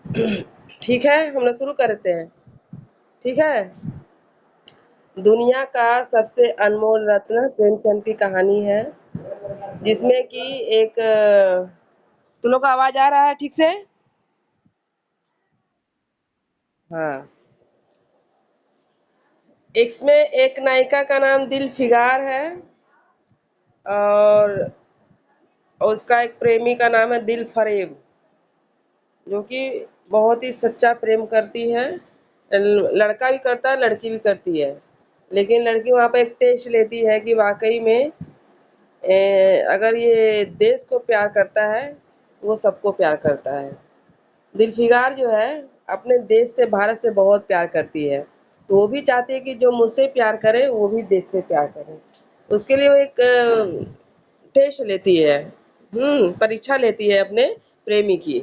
ठीक है, हम लोग शुरू करते हैं। ठीक है। दुनिया का सबसे अनमोल रत्न प्रेमचंद की कहानी है, जिसमें कि एक तुम लोग का आवाज आ रहा है ठीक से? हाँ। इसमें एक नायिका का नाम दिल फिगार है, और उसका एक प्रेमी का नाम है दिल फरेब, जो कि बहुत ही सच्चा प्रेम करती है। लड़का भी करता है, लड़की भी करती है, लेकिन लड़की वहाँ पे एक टेस्ट लेती है कि वाकई में अगर ये देश को प्यार करता है, वो सबको प्यार करता है। दिलफिगार जो है, अपने देश से, भारत से बहुत प्यार करती है, तो वो भी चाहती है कि जो मुझसे प्यार करे वो भी देश से प्यार करे। उसके लिए वो एक टेस्ट लेती है, परीक्षा लेती है अपने प्रेमी की,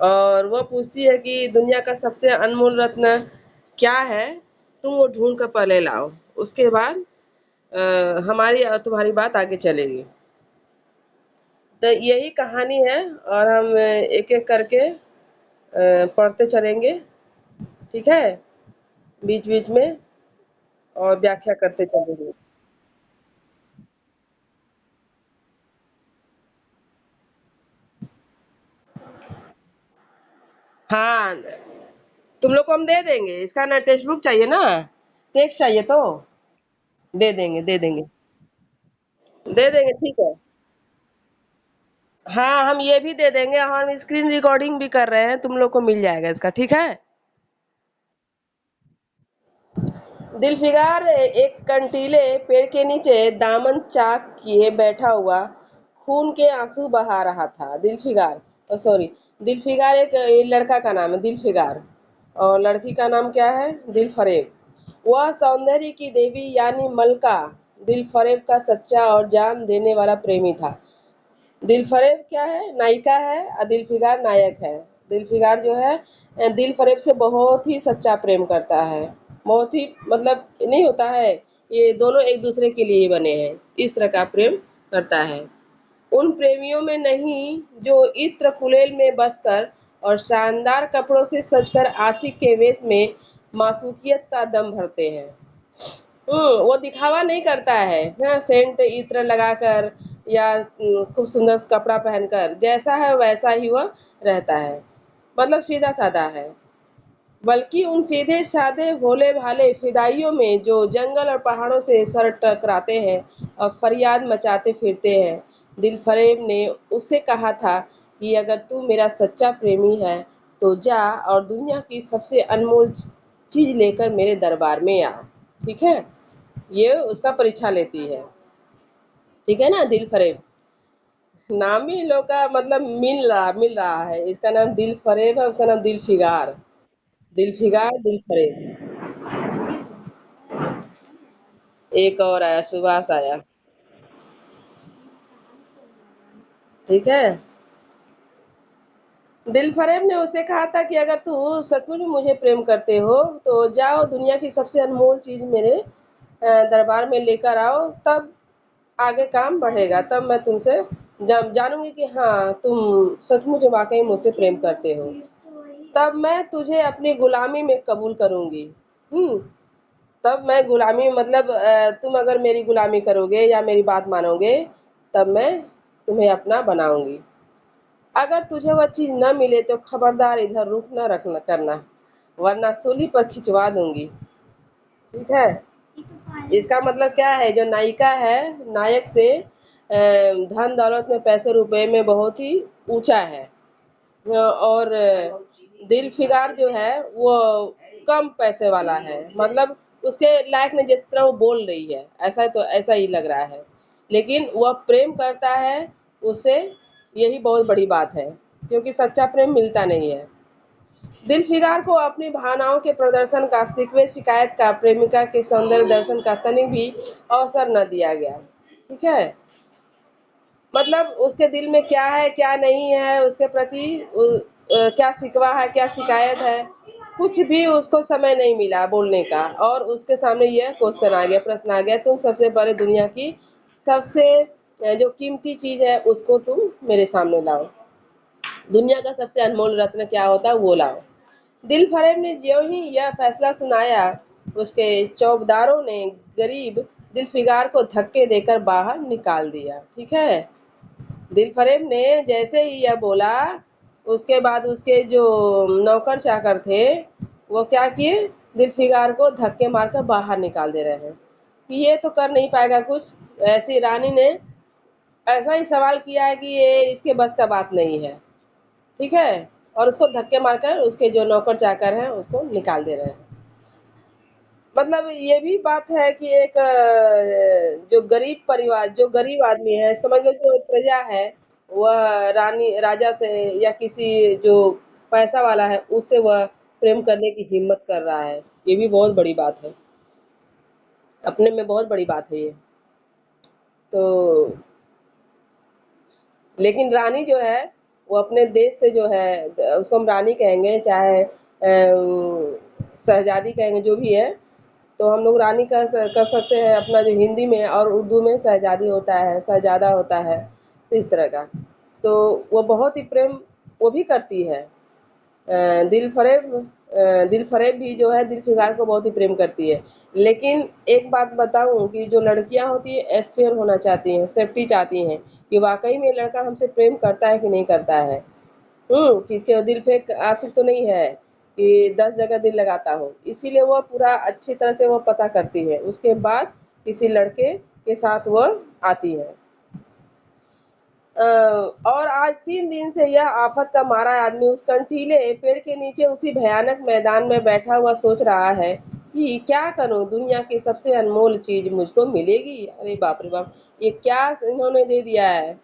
और वो पूछती है कि दुनिया का सबसे अनमोल रत्न क्या है, तुम वो ढूंढ कर पहले लाओ, उसके बाद हमारी और तुम्हारी बात आगे चलेगी। तो यही कहानी है, और हम एक एक करके पढ़ते चलेंगे। ठीक है, बीच बीच में, और व्याख्या करते चलेंगे। हाँ, तुम लोग को हम दे देंगे इसका ना, टेक्स्ट बुक चाहिए ना, टेक्स्ट चाहिए तो दे देंगे, दे देंगे, दे देंगे। ठीक है। हाँ, हम ये भी दे देंगे, हम स्क्रीन रिकॉर्डिंग भी कर रहे हैं, तुम लोग को मिल जाएगा इसका। ठीक है। दिलफिगार एक कंटीले पेड़ के नीचे दामन चाक किए बैठा हुआ खून के आंसू बहा रहा था। दिलफिगार, सॉरी, दिलफिगार एक लड़का का नाम है दिलफिगार, और लड़की का नाम क्या है? दिलफरेब। वह सौंदर्य की देवी यानी मलका दिलफरेब का सच्चा और जान देने वाला प्रेमी था। दिलफरेब क्या है? नायिका है, और दिलफिगार नायक है। दिलफिगार जो है दिलफरेब से बहुत ही सच्चा प्रेम करता है, बहुत ही, मतलब नहीं होता है, ये दोनों एक दूसरे के लिए ही बने हैं, इस तरह का प्रेम करता है। उन प्रेमियों में नहीं जो इत्र फुलेल में बसकर और शानदार कपड़ों से सजकर आशिक के वेश में मासूकियत का दम भरते हैं। वो दिखावा नहीं करता है, हाँ, सेंट इत्र लगाकर या खूब सुंदर कपड़ा पहनकर, जैसा है वैसा ही वह रहता है, मतलब सीधा साधा है। बल्कि उन सीधे साधे भोले भाले फिदाइयों में जो जंगल और पहाड़ों से सर टकराते हैं और फरियाद मचाते फिरते हैं। दिलफरेब ने उससे कहा था कि अगर तू मेरा सच्चा प्रेमी है तो जा और दुनिया की सबसे अनमोल चीज लेकर मेरे दरबार में आ। ठीक है, ये उसका परीक्षा लेती है। ठीक है ना, दिल फरेब नाम ही इन लोग का, मतलब मिल रहा है, इसका नाम दिल फरेब है, उसका नाम दिल फिगार। दिल फिगार, दिल फरेब। एक और आया, सुभाष आया। ठीक है। दिल फरेब ने उसे कहा था कि अगर तू सचमुच में मुझे प्रेम करते हो तो जाओ दुनिया की सबसे अनमोल चीज मेरे दरबार में लेकर आओ, तब आगे काम बढ़ेगा, तब मैं तुमसे जानूंगी कि हाँ तुम सचमुच वाकई मुझसे प्रेम करते हो, तब मैं तुझे अपनी गुलामी में कबूल करूंगी। हम्म तब मैं गुलामी, मतलब तुम अगर मेरी गुलामी करोगे या मेरी बात मानोगे, तब मैं तुम्हें अपना बनाऊंगी। अगर तुझे वह चीज न मिले तो खबरदार इधर रुख न रखना करना, वरना सूली पर खिंचवा दूंगी। ठीक है। इसका मतलब क्या है, जो नायिका है नायक से धन दौलत में, पैसे रुपए में बहुत ही ऊंचा है, और दिल फिगार जो है वो कम पैसे वाला है, मतलब उसके लायक नहीं, जिस तरह वो बोल रही है ऐसा, तो ऐसा ही लग रहा है, लेकिन वह प्रेम करता है उससे, यही बहुत बड़ी बात है, क्योंकि सच्चा प्रेम मिलता नहीं है। दिल फिगार को अपनी भावनाओं के प्रदर्शन का, शिकवे शिकायत का, प्रेमिका के सौंदर्य दर्शन का तनिक भी अवसर न दिया गया। ठीक है, मतलब उसके दिल में क्या है क्या नहीं है, उसके प्रति क्या शिकवा है क्या शिकायत है, कुछ भी उसको समय नहीं मिला बोलने का, और उसके सामने यह क्वेश्चन आ गया, प्रश्न आ गया, तुम सबसे पहले दुनिया की सबसे जो कीमती चीज है उसको तुम मेरे सामने लाओ। दुनिया का सबसे अनमोल रत्न क्या होता है वो लाओ। दिलफरेब ने ज्यों ही यह फैसला सुनाया, उसके चौबदारों ने गरीब दिलफिगार को धक्के देकर बाहर निकाल दिया। ठीक है, दिलफरेब ने जैसे ही यह बोला, उसके बाद उसके जो नौकर चाकर थे वो क्या किए, दिलफिगार को धक्के मारकर बाहर निकाल दे रहे हैं कि ये तो कर नहीं पाएगा कुछ। ऐसी रानी ने ऐसा ही सवाल किया है कि ये इसके बस का बात नहीं है। ठीक है, और उसको धक्के मारकर उसके जो नौकर चाकर हैं उसको निकाल दे रहे हैं। मतलब ये भी बात है कि एक जो गरीब परिवार, जो गरीब आदमी है, समझ लो जो प्रजा है, वह रानी राजा से या किसी जो पैसा वाला है उससे वह प्रेम करने की हिम्मत कर रहा है। ये भी बहुत बड़ी बात है, अपने में बहुत बड़ी बात है ये। तो लेकिन रानी जो है वो अपने देश से जो है, उसको हम रानी कहेंगे चाहे शहजादी कहेंगे, जो भी है, तो हम लोग रानी कर सकते हैं अपना जो हिंदी में, और उर्दू में शहजादी होता है, शहजादा होता है, तो इस तरह का। तो वो बहुत ही प्रेम वो भी करती है। दिलफरेब भी जो है दिलफिगार को बहुत ही प्रेम करती है। लेकिन एक बात बताऊं कि जो लड़कियां होती है एश्योर होना चाहती हैं, सेफ्टी चाहती हैं कि वाकई में लड़का हमसे प्रेम करता है कि नहीं करता है। कि क्यों दिल फेंक आशिक तो नहीं है कि 10 जगह दिल लगाता हो। इसीलिए वो पूरा अच्छी तरह से वो पता करती है, उसके बाद किसी लड़के के साथ वो आती है। और आज 3 दिन से यह आफत का मारा आदमी उस कंटीले पेड़ के नीचे उसी भयानक मैदान में बैठा हुआ सोच रहा है कि क्या करूं, दुनिया की सबसे अनमोल चीज मुझको मिलेगी। अरे बाप रे बाप, ये क्या इन्होंने दे दिया है।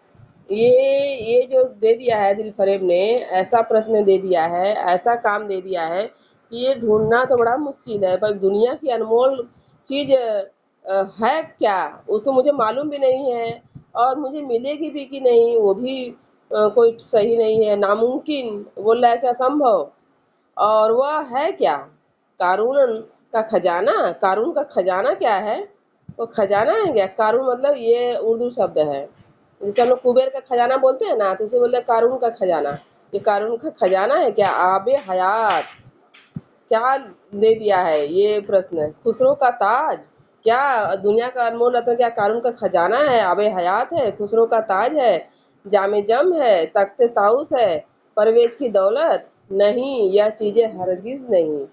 ये जो दे दिया है दिलफरेब ने, ऐसा प्रश्न दे दिया है, ऐसा काम दे दिया है कि ये ढूंढना तो बड़ा मुश्किल है। पर दुनिया की अनमोल चीज है क्या, वो तो मुझे मालूम भी नहीं है, और मुझे मिलेगी भी कि नहीं वो भी कोई सही नहीं है, नामुमकिन, बोल रहा है कि असंभव। और वह है क्या, कारून का खजाना। कारून का खजाना क्या है, वो खजाना है क्या? कारून मतलब ये उर्दू शब्द है, जैसे हम लोग कुबेर का खजाना बोलते हैं ना, तो उसे बोलते हैं कारून का खजाना। ये कारून का खजाना है क्या? आबे हयात क्या दे दिया है ये प्रश्न। खुसरो का ताज, क्या दुनिया का अनमोल रत्न क्या कारून का खजाना है? आबे हयात है, खुसरो का ताज है, जामे जम है, तख्ते ताउस है, परवेज की दौलत नहीं, यह चीजें हरगिज नहीं।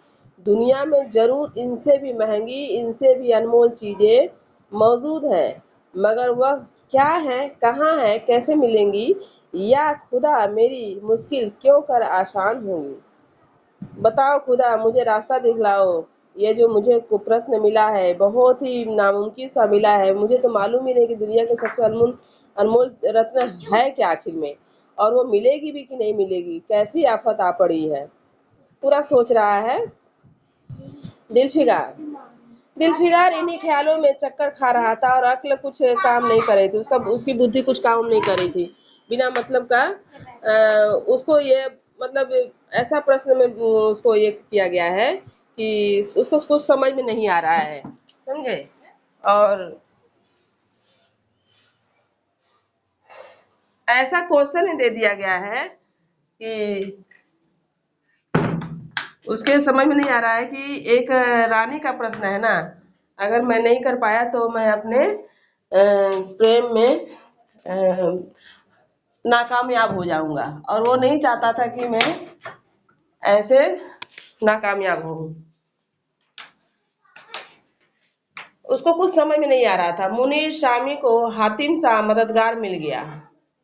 दुनिया में जरूर इनसे भी महंगी, इनसे भी अनमोल चीजें मौजूद हैं, मगर वह क्या है, कहाँ है, कैसे मिलेंगी, या खुदा मेरी मुश्किल क्यों कर आसान होंगी। बताओ खुदा, मुझे रास्ता दिखलाओ। ये जो मुझे प्रश्न मिला है बहुत ही नामुमकिन सा मिला है, मुझे तो मालूम ही नहीं कि दुनिया के सबसे अनमोल अनमोल रत्न है क्या आखिर में, और वो मिलेगी भी कि नहीं मिलेगी, कैसी आफत आ पड़ी है। पूरा सोच रहा है दिलफिगार। दिलफिगार इन्हीं ख्यालों में चक्कर खा रहा था, और अक्ल कुछ काम नहीं कर रही थी, उसकी बुद्धि कुछ काम नहीं कर रही थी। बिना मतलब का उसको ये मतलब ऐसा प्रश्न में उसको ये किया गया है कि उसको कुछ समझ में नहीं आ रहा है, समझे। और ऐसा क्वेश्चन ही दे दिया गया है कि उसके समझ में नहीं आ रहा है कि एक रानी का प्रश्न है ना, अगर मैं नहीं कर पाया तो मैं अपने प्रेम में नाकामयाब हो जाऊंगा, और वो नहीं चाहता था कि मैं ऐसे नाकामयाब हूँ। उसको कुछ समझ में नहीं आ रहा था। मुनीर शामी को हातिम सा मददगार मिल गया।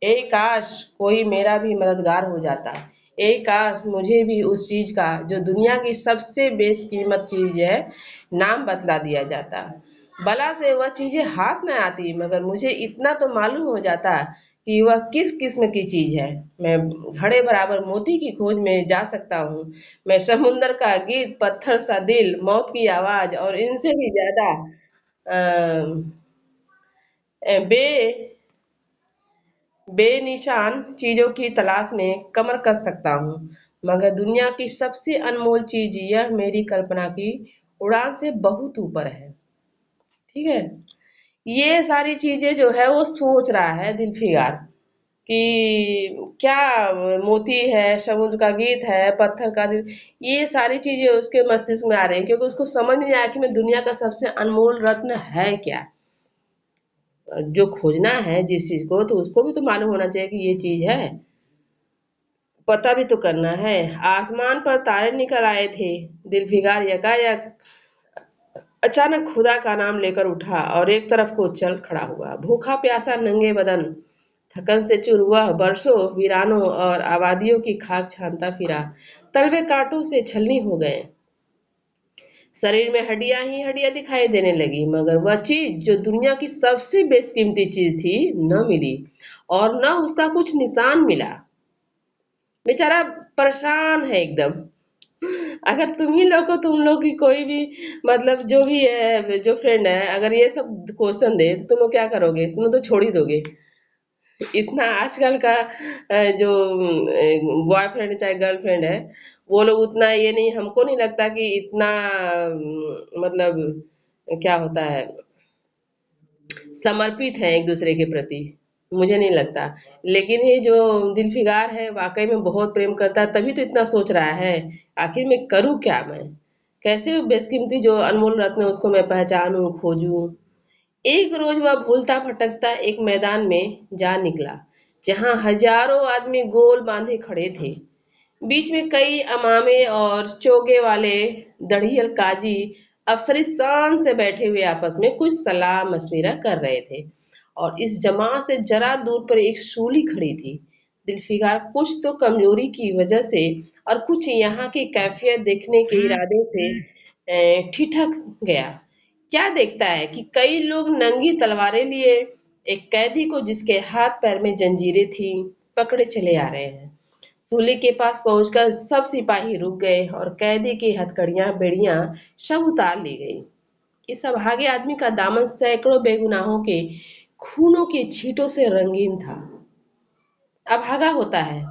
ए काश कोई मेरा भी मददगार हो जाता, ए काश मुझे भी उस चीज का जो दुनिया की सबसे बेशकीमत चीज है नाम बतला दिया जाता। बला से वह चीजें हाथ न आती, मगर मुझे इतना तो मालूम हो जाता कि वह किस किस्म की चीज है। मैं घड़े बराबर मोती की खोज में जा सकता हूँ, मैं समुंदर का गीत, पत्थर सा दिल, मौत की आवाज और इनसे भी ज्यादा बे बेनिशान चीजों की तलाश में कमर कस सकता हूँ, मगर दुनिया की सबसे अनमोल चीज यह मेरी कल्पना की उड़ान से बहुत ऊपर है। ठीक है, ये सारी चीजें जो है वो सोच रहा है दिलफिगार कि क्या मोती है, समुद्र का गीत है, पत्थर का दिल, ये सारी चीजें उसके मस्तिष्क में आ रही हैं, क्योंकि उसको समझ नहीं आया कि मैं दुनिया का सबसे अनमोल रत्न है क्या। जो खोजना है जिस चीज को, तो उसको भी तो मालूम होना चाहिए कि ये चीज है, पता भी तो करना है। आसमान पर तारे निकल आए थे। दिलफिकार यकायक अचानक खुदा का नाम लेकर उठा और एक तरफ को चल खड़ा हुआ। भूखा प्यासा नंगे बदन, थकन से चूर वह बरसों वीरानों और आबादियों की खाक छानता फिरा। तलवे कांटों से छलनी हो गए, शरीर में हड्डियां ही हड्डियां दिखाई देने लगी, मगर वह चीज जो दुनिया की सबसे बेशकीमती चीज थी न मिली, और न उसका कुछ निशान मिला। बेचारा परेशान है एकदम। अगर तुम ही लोग को, तुम लोग की कोई भी, मतलब जो भी है, जो फ्रेंड है, अगर ये सब क्वेश्चन दे, तुम लोग क्या करोगे? तुम लोग तो छोड़ ही दोगे। इतना आजकल का जो बॉयफ्रेंड चाहे गर्लफ्रेंड है, वो लोग उतना ये नहीं, हमको नहीं लगता कि इतना मतलब क्या होता है, समर्पित है एक दूसरे के प्रति। मुझे नहीं लगता। लेकिन ये जो दिलफिगार है वाकई में बहुत प्रेम करता है, तभी तो इतना सोच रहा है आखिर मैं करूँ क्या, मैं कैसे बेशकीमती जो अनमोल रत्न है उसको मैं पहचानूं, खोजूं। एक रोज वह भूलता भटकता एक मैदान में जा निकला, जहां हजारों आदमी गोल बांधे खड़े थे। बीच में कई अमामे और चोगे वाले दढ़ियल काजी अफसरी शान से बैठे हुए आपस में कुछ सलाह मशविरा कर रहे थे, और इस जमात से जरा दूर पर एक सूली खड़ी थी। दिलफिकार कुछ तो कमजोरी की वजह से और कुछ यहाँ की कैफियत देखने के इरादे से ठिठक गया। क्या देखता है कि कई लोग नंगी तलवारें लिए एक कैदी को, जिसके हाथ पैर में जंजीरें थी, पकड़े चले आ रहे हैं। सूली के पास पहुंचकर सब सिपाही रुक गए और कैदी की हथकड़ियां बेड़ियां सब उतार ली गई। इस अभागे आदमी का दामन सैकड़ों बेगुनाहों के खूनों की छींटों से रंगीन था। अभागा होता है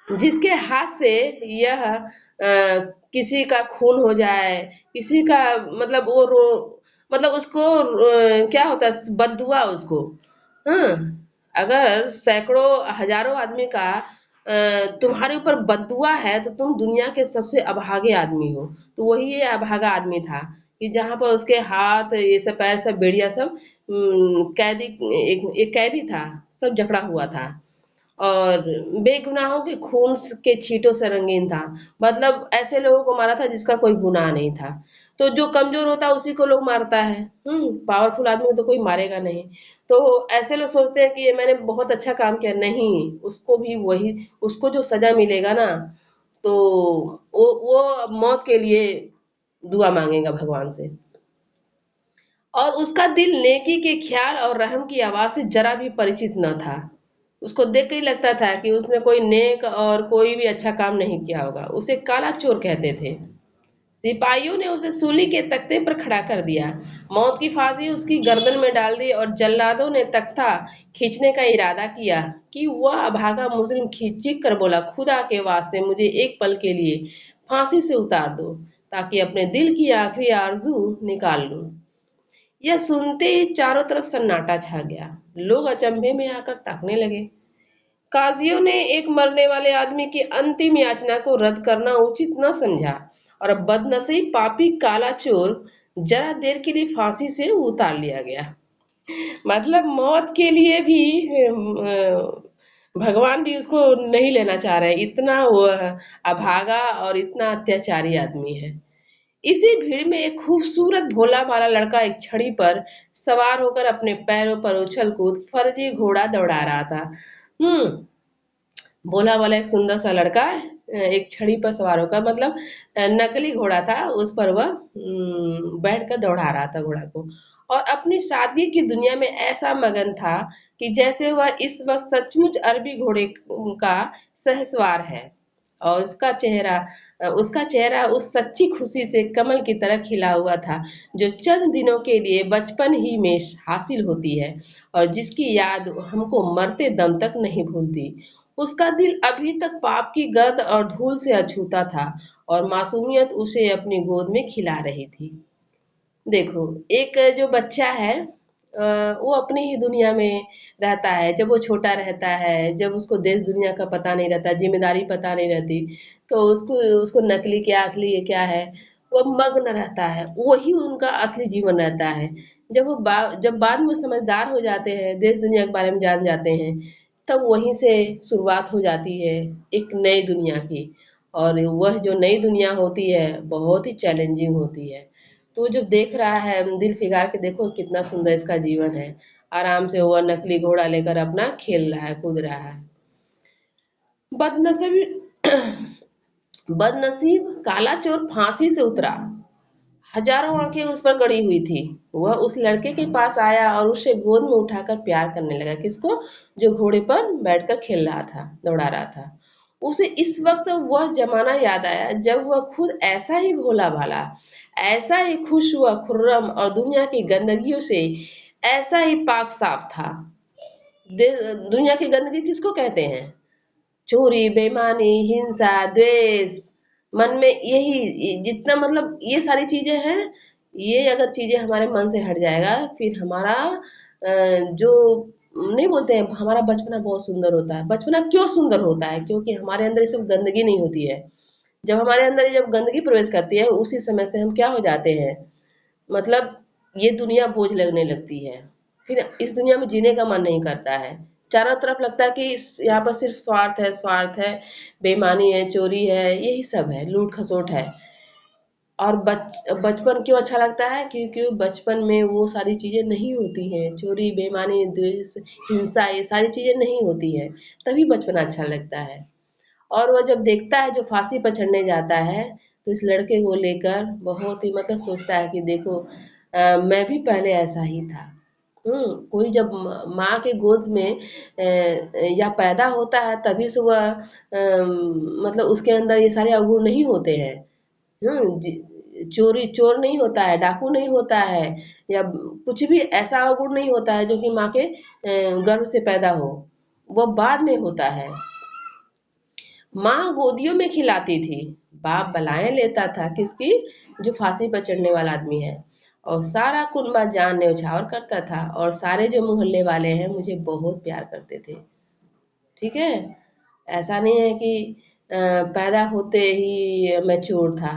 जिसके हाथ से यह किसी का खून हो जाए, किसी का, मतलब वो रो, मतलब उसको क्या होता है, बददुआ उसको। हाँ, अगर सैकड़ों हजारों आदमी का तुम्हारे ऊपर बददुआ है, तो तुम दुनिया के सबसे अभागे आदमी हो। तो वही ये अभागा आदमी था, कि जहां पर उसके हाथ, ये सब पैर, सब बेड़िया, सब कैदी, एक कैदी था, सब जकड़ा हुआ था और बेगुनाहों के खून के छींटों से रंगीन था। मतलब ऐसे लोगों को मारा था जिसका कोई गुनाह नहीं था। तो जो कमजोर होता है उसी को लोग मारता है। पावरफुल आदमी को तो कोई मारेगा नहीं। तो ऐसे लोग सोचते हैं कि ये मैंने बहुत अच्छा काम किया, नहीं, उसको भी वही, उसको जो सजा मिलेगा ना, तो वो मौत के लिए दुआ मांगेगा भगवान से। और उसका दिल नेकी के ख्याल और रहम की आवाज से जरा भी परिचित न था। उसको देख के ही लगता था कि उसने कोई नेक और कोई भी अच्छा काम नहीं किया होगा। उसे काला चोर कहते थे। सिपाहियों ने उसे सूली के तख्ते पर खड़ा कर दिया, मौत की फांसी उसकी गर्दन में डाल दी, और जल्लादों ने तख्ता खींचने का इरादा किया कि वह अभागा मुजरिम चीख कर बोला, खुदा के वास्ते मुझे एक पल के लिए फांसी से उतार दो, ताकि अपने दिल की आखिरी आरजू निकाल लूं। यह सुनते ही चारों तरफ सन्नाटा छा गया। लोग अचंभे में आकर ताकने लगे। काजियों ने एक मरने वाले आदमी की अंतिम याचना को रद्द करना उचित न समझा, और अब बदनसीब पापी काला चोर जरा देर के लिए फांसी से उतार लिया गया। मतलब मौत के लिए भी भगवान भी उसको नहीं लेना चाह रहे हैं, इतना वो अभागा और इतना अत्याचारी आदमी है। इसी भीड़ में एक खूबसूरत भोला भाला लड़का एक छड़ी पर सवार होकर अपने पैरों पर उछल कूद फर्जी घोड़ा दौड़ा रहा था। हम्म भोला वाला एक सुंदर सा लड़का एक छड़ी पर सवार होकर, मतलब नकली घोड़ा था, उस पर वह बैठ कर दौड़ा रहा था घोड़ा को, और अपनी सादगी की दुनिया में ऐसा मगन था कि जैसे वह इस वक्त सचमुच अरबी घोड़े का सहसवार है। और उसका चेहरा उस सच्ची खुशी से कमल की तरह खिला हुआ था, जो चंद दिनों के लिए बचपन ही में हासिल होती है, और जिसकी याद हमको मरते दम तक नहीं भूलती। उसका दिल अभी तक पाप की गर्द और धूल से अछूता था, और मासूमियत उसे अपनी गोद में खिला रही थी। देखो, एक जो बच्चा है, वो अपनी ही दुनिया में रहता है। जब वो छोटा रहता है, जब उसको देश दुनिया का पता नहीं रहता, जिम्मेदारी पता नहीं रहती, तो उसको उसको नकली क्या असली ये क्या है, वो मग्न रहता है, वही उनका असली जीवन रहता है। जब बाद में वो समझदार हो जाते हैं, देश दुनिया के बारे में जान जाते हैं, तब वहीं से शुरुआत हो जाती है एक नई दुनिया की। और वह जो नई दुनिया होती है बहुत ही चैलेंजिंग होती है। तो जब देख रहा है दिल फिगार के, देखो कितना सुंदर इसका जीवन है। आराम से वह नकली घोड़ा लेकर अपना खेल रहा है, कूद रहा है। बदनसीब बदनसीब काला चोर फांसी से उतरा। हजारों आंखें उस पर गड़ी हुई थी। वह उस लड़के के पास आया और उसे गोद में उठाकर प्यार करने लगा। किसको? जो घोड़े पर बैठकर खेल रहा था, दौड़ा रहा था। उसे इस वक्त वह जमाना याद आया जब वह खुद ऐसा ही भोला भाला, ऐसा ही खुश हुआ खुर्रम और दुनिया की गंदगियों से ऐसा ही पाक साफ था। दुनिया की गंदगी किसको कहते हैं? चोरी, बेईमानी, हिंसा, द्वेष, मन में यही जितना मतलब ये सारी चीजें हैं। ये अगर चीजें हमारे मन से हट जाएगा, फिर हमारा जो नहीं बोलते हैं हमारा बचपना बहुत सुंदर होता है। बचपना क्यों सुंदर होता है? क्योंकि हमारे अंदर ये सब गंदगी नहीं होती है। जब हमारे अंदर जब गंदगी प्रवेश करती है, उसी समय से हम क्या हो जाते हैं, मतलब ये दुनिया बोझ लगने लगती है। फिर इस दुनिया में जीने का मन नहीं करता है। चारों तरफ लगता है कि यहाँ पर सिर्फ स्वार्थ है, स्वार्थ है, बेईमानी है, चोरी है, यही सब है, लूट खसोट है। और बचपन क्यों अच्छा लगता है? क्योंकि बचपन में वो सारी चीजें नहीं होती हैं, चोरी, बेईमानी, द्वेष, हिंसा, ये सारी चीजें नहीं होती है। तभी बचपन अच्छा लगता है। और वह जब देखता है जो फांसी पर चढ़ने जाता है, तो इस लड़के को लेकर बहुत ही मतलब सोचता है कि देखो मैं भी पहले ऐसा ही था। कोई जब माँ के गोद में या पैदा होता है, तभी से वह मतलब उसके अंदर ये सारे अवगुण नहीं होते हैं। चोर नहीं होता है, डाकू नहीं होता है, या कुछ भी ऐसा अवगुण नहीं होता है जो कि माँ के गर्भ से पैदा हो। वो बाद में होता है। माँ गोदियों में खिलाती थी, बाप बलाएं लेता था। किसकी? जो फांसी पर चढ़ने वाला आदमी है। और सारा कुनबा जान न्यौछावर करता था, और सारे जो मोहल्ले वाले हैं मुझे बहुत प्यार करते थे। ठीक है। ऐसा नहीं है कि पैदा होते ही मैं चोर था।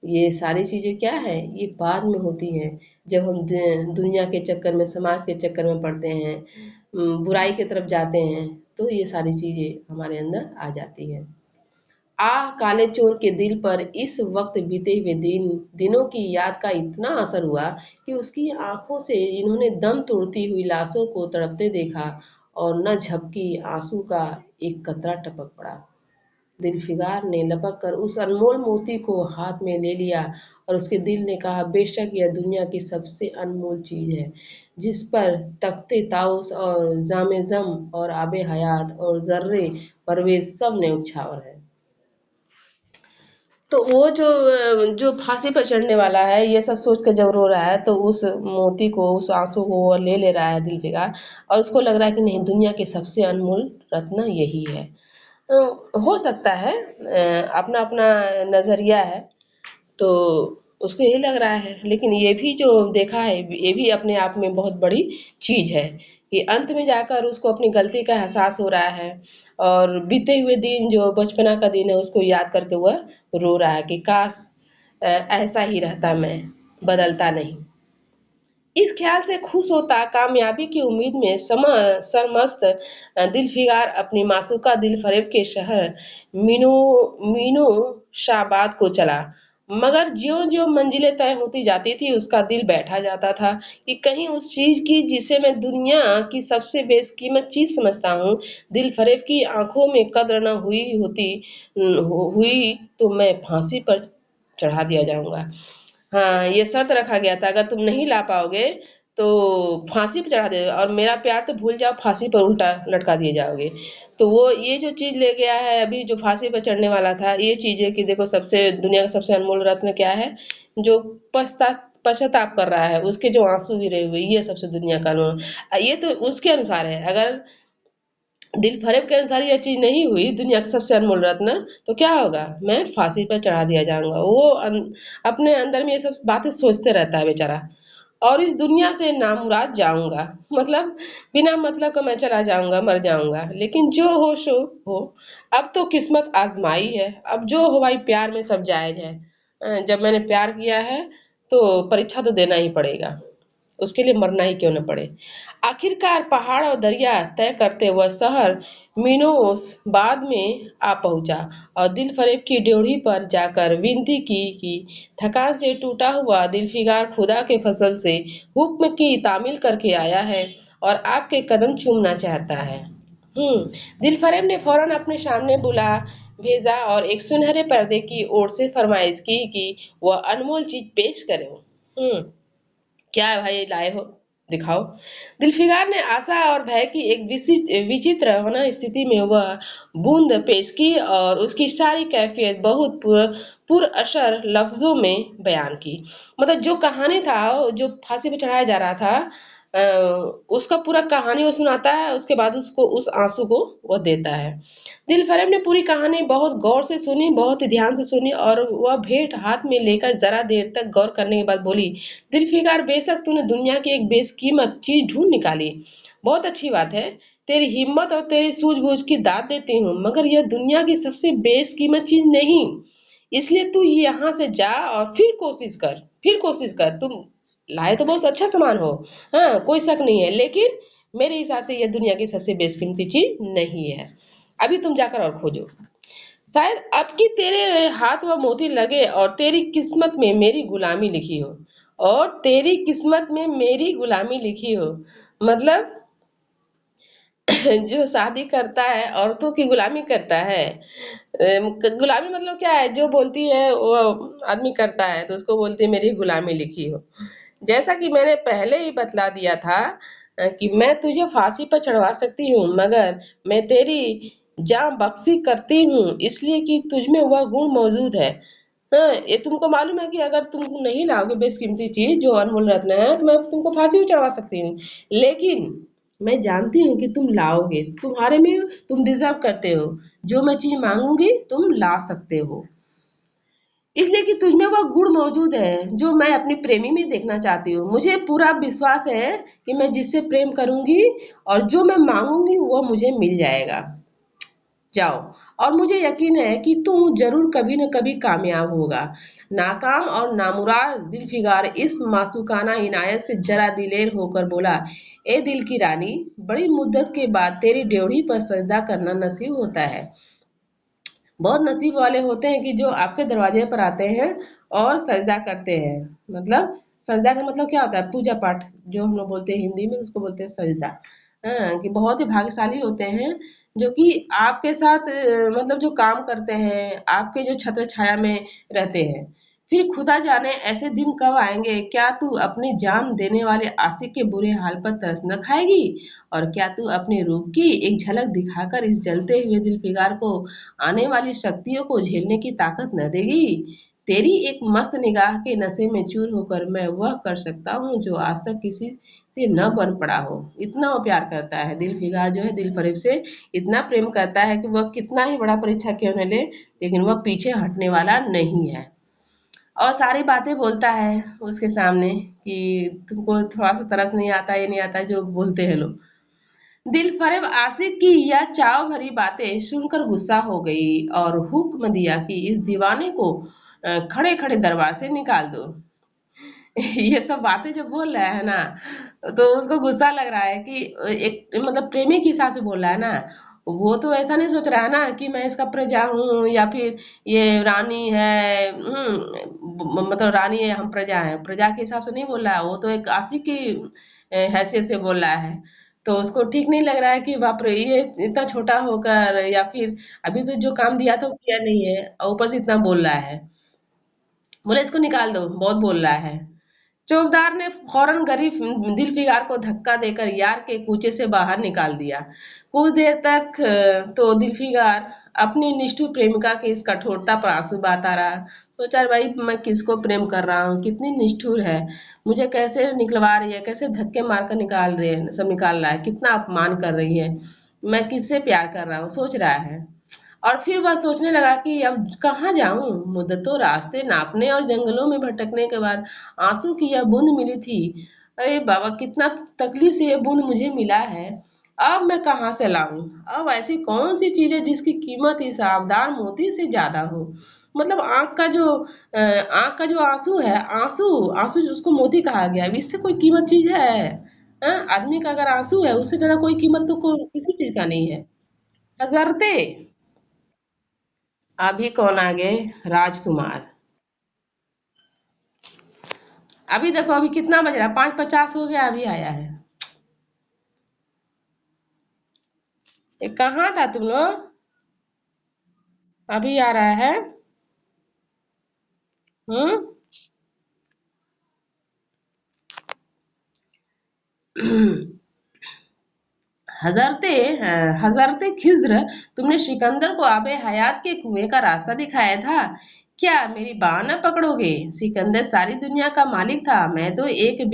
ये सारी चीजें क्या है, ये बाद में होती हैं। जब हम दुनिया के चक्कर में, समाज के चक्कर में पड़ते हैं, बुराई की तरफ जाते हैं, तो ये सारी चीजें हमारे अंदर आ जाती हैं। आह काले चोर के दिल पर इस वक्त बीते हुए दिनों की याद का इतना असर हुआ कि उसकी आंखों से इन्होंने दम तोड़ती हुई लाशों को तड़पते देखा, और न झपकी आंसू का एक कतरा टपक पड़ा। दिलफिगार ने लपक कर उस अनमोल मोती को हाथ में ले लिया, और उसके दिल ने कहा, बेशक यह दुनिया की सबसे अनमोल चीज है, जिस पर तख्ते ताउस और जामे जम और आबे हयात और जर्रे परवेज सब ने उछावर है। तो वो जो फांसी पर चढ़ने वाला है, ये सब सोच कर जब रो रहा है, तो उस मोती को, उस आंसू को वो ले रहा है दिलफिकार। और उसको लग रहा है कि नहीं, दुनिया के सबसे अनमोल रत्न यही है। हो सकता है अपना अपना नजरिया है, तो उसको यही लग रहा है। लेकिन ये भी जो देखा है, ये भी अपने आप में बहुत बड़ी चीज है कि अंत में जाकर उसको अपनी गलती का एहसास हो रहा है, और बीते हुए दिन जो बचपना का दिन है उसको याद करके वह रो रहा है कि काश ऐसा ही रहता मैं, बदलता नहीं। इस ख्याल से खुश होता, कामयाबी की उम्मीद में सरमस्त दिलफिगार अपनी मासूका दिल फरेब के शहर मीनू मीनू शाबाद को चला। मगर ज्यो ज्यो मंजिलें तय होती जाती थी, उसका दिल बैठा जाता था कि कहीं उस चीज की जिसे मैं दुनिया की सबसे बेशकीमत चीज समझता हूँ, दिल फरेब की आंखों में कद्र न हुई होती, हुई तो मैं फांसी पर चढ़ा दिया जाऊंगा। हाँ, ये शर्त रखा गया था, अगर तुम नहीं ला पाओगे तो फांसी पर चढ़ा दे, और मेरा प्यार तो भूल जाओ, फांसी पर उल्टा लटका दिए जाओगे। तो वो ये जो चीज ले गया है अभी, जो फांसी पर चढ़ने वाला था, ये चीज है कि देखो सबसे दुनिया का सबसे अनमोल रत्न क्या है? जो पश्चाताप कर रहा है, उसके जो आंसू गिरे हुए, ये सबसे दुनिया का अनमोल। ये तो उसके अनुसार है। अगर दिल फरेब के अनुसार यह चीज नहीं हुई, दुनिया का सबसे अनमोल रत्न, तो क्या होगा? मैं फांसी पर चढ़ा दिया जाऊंगा। वो अपने अंदर में ये सब बातें सोचते रहता है बेचारा। और इस दुनिया से नामुराद जाऊंगा। मतलब बिना मतलब का मैं चला जाऊंगा, मर जाऊंगा, लेकिन जो हो सो हो। अब तो किस्मत आजमाई है, अब जो हो भाई, प्यार में सब जायज है। जब मैंने प्यार किया है तो परीक्षा तो देना ही पड़ेगा, उसके लिए मरना ही क्यों न पड़े। आखिरकार पहाड़ और दरिया तय करते वह शहर मीनोस बाद में आ पहुंचा, और दिल फरेब की ड्योढ़ी पर जाकर विनती की कि थकान से टूटा हुआ दिलफिगार खुदा के फसल से हुक्म की तामील करके आया है और आपके कदम चूमना चाहता है। दिल फरेब ने फौरन अपने सामने बुला भेजा और एक सुनहरे पर्दे की ओर से फरमाइश की कि वह अनमोल चीज पेश करे। क्या है भाई लाए हो, दिखाओ। दिलफिगार ने आशा और भय की एक विचित्र होना स्थिति में वह बूंद पेश की और उसकी सारी कैफियत बहुत पुर असर लफ्जों में बयान की। मतलब जो कहानी था, जो फांसी पे चढ़ाया जा रहा था, अ, उसका पूरा कहानी वो सुनाता है, उसके बाद उसको उस आंसू को वो देता है। दिलफरेब ने पूरी कहानी बहुत गौर से सुनी, बहुत ही ध्यान से सुनी, और वह भेंट हाथ में लेकर जरा देर तक गौर करने के बाद बोली, दिलफिकार, बेशक तूने दुनिया की एक बेशकीमत चीज ढूंढ निकाली, बहुत अच्छी बात है। तेरी हिम्मत और तेरी सूझबूझ की दाद देती हूँ, मगर यह दुनिया की सबसे बेशकीमत चीज नहीं। इसलिए तू यहाँ से जा और फिर कोशिश कर। तुम लाए तो बहुत अच्छा सामान हो, हाँ कोई शक नहीं है, लेकिन मेरे हिसाब से यह दुनिया की सबसे बेशकीमती चीज नहीं है। अभी तुम जाकर और खोजो, शायद अब की तेरे हाथ वह मोती लगे और तेरी किस्मत में मेरी गुलामी लिखी हो, और तेरी किस्मत में मेरी गुलामी लिखी हो। मतलब जो शादी करता है औरतों की गुलामी करता है। गुलामी मतलब क्या है, जो बोलती है वो आदमी करता है, तो उसको बोलती है मेरी गुलामी लिखी हो। जैसा कि मैंने पहले ही बतला दिया था कि मैं तुझे फांसी पर चढ़वा सकती हूँ, मगर मैं तेरी जान बख्शी करती हूँ इसलिए कि तुझमें वह गुण मौजूद है। हाँ, ये तुमको मालूम है कि अगर तुम नहीं लाओगे बेशकीमती चीज जो अनमोल रत्न है, तो मैं तुमको फांसी भी चढ़वा सकती हूँ, लेकिन मैं जानती हूँ कि तुम लाओगे, तुम्हारे में तुम डिजर्व करते हो, जो मैं चीज मांगूंगी तुम ला सकते हो, इसलिए कि तुझमें वह गुण मौजूद है जो मैं अपने प्रेमी में देखना चाहती हूँ। मुझे पूरा विश्वास है कि मैं जिससे प्रेम करूंगी और जो मैं मांगूंगी वो मुझे मिल जाएगा। जाओ, और मुझे यकीन है कि तू जरूर कभी न कभी कामयाब होगा। नाकाम और नामुराद दिलफिगार इस मासूकाना इनायत से जरा दिलेर होकर बोला, ए दिल की रानी, बड़ी मुद्दत के बाद तेरी ड्योढ़ी पर सजदा करना नसीब होता है। बहुत नसीब वाले होते हैं कि जो आपके दरवाजे पर आते हैं और सजदा करते हैं। मतलब सजदा का मतलब क्या होता है, पूजा पाठ, जो हम लोग बोलते हैं हिंदी में उसको बोलते हैं सजदा। हाँ, कि बहुत ही भाग्यशाली होते हैं जो कि आपके साथ मतलब जो काम करते हैं, आपके जो छत्र छाया में रहते हैं। फिर खुदा जाने ऐसे दिन कब आएंगे, क्या तू अपनी जान देने वाले आशिक के बुरे हाल पर तरस न खाएगी, और क्या तू अपने रूप की एक झलक दिखाकर इस जलते हुए दिलफिगार को आने वाली शक्तियों को झेलने की ताकत न देगी। तेरी एक मस्त निगाह के नशे में चूर होकर मैं वह कर सकता हूँ जो आज तक किसी से न बन पड़ा हो। इतना वो प्यार करता है दिलफिगार, जो है दिल फरेब से इतना प्रेम करता है कि वह कितना ही बड़ा परीक्षा क्यों न ले, लेकिन वह पीछे हटने वाला नहीं है। और सारी बातें बोलता है उसके सामने कि तुमको थोड़ा सा तरस नहीं आता, ये नहीं आता जो बोलते हैं लोग। दिलफरेब आशिक की यह चाव भरी बातें सुनकर गुस्सा हो गई और हुक्म दिया कि इस दीवाने को खड़े खड़े दरबार से निकाल दो। ये सब बातें जो बोल रहा है ना, तो उसको गुस्सा लग रहा है कि एक मतलब प्रेमी के हिसाब से बोल रहा है ना। वो तो ऐसा नहीं सोच रहा है ना कि मैं इसका प्रजा हूँ या फिर ये रानी है। मतलब रानी है, हम प्रजा हैं, प्रजा के हिसाब से नहीं बोल रहा है, वो तो एक आशिक की हैसियत से बोल रहा है। तो उसको ठीक नहीं लग रहा है कि बाप रे, ये इतना छोटा होकर, या फिर अभी तो जो काम दिया था वो किया नहीं है और ऊपर से इतना बोल रहा है। बोले इसको निकाल दो, बहुत बोल रहा है। चौकीदार ने फौरन गरीब दिलफिगार को धक्का देकर यार के कूचे से बाहर निकाल दिया। कुछ देर तक तो दिलफिगार अपनी निष्ठुर प्रेमिका की इस कठोरता पर आंसू बहाता रहा। सोचा भाई मैं किसको प्रेम कर रहा हूँ, कितनी निष्ठुर है, मुझे कैसे निकलवा रही है, कैसे धक्के मारकर निकाल रही है, सब निकाल रहा है, कितना अपमान कर रही है, मैं किससे प्यार कर रहा हूँ, सोच रहा है। और फिर वह सोचने लगा कि अब कहाँ जाऊं। मुद्दतों रास्ते नापने और जंगलों में भटकने के बाद आंसू की यह बूंद मिली थी। अरे बाबा, कितना तकलीफ से यह बूंद मुझे मिला है। अब मैं कहाँ से लाऊं? अब ऐसी कौन सी चीज है जिसकी कीमत इस आबदार मोती से ज्यादा हो? मतलब आंख का जो आंसू है, आंसू आंसू उसको मोती कहा गया, अब इससे कोई कीमत चीज है? आदमी का अगर आंसू है, उससे ज्यादा कोई कीमत तो किसी चीज का नहीं है। हजरते। अभी कौन आ गए? राजकुमार। अभी देखो, अभी कितना बज रहा है? 5:50 हो गया, अभी आया है। ये कहाँ था तुम लोग? अभी आ रहा है। हम्म। हजरते हजरते खिज्र, तुमने सिकंदर को आबे हयात के कुएं का रास्ता दिखाया था। क्या मेरी बाह न पकड़ोगे? सिकंदर सारी दुनिया का मालिक था, मैं तो एक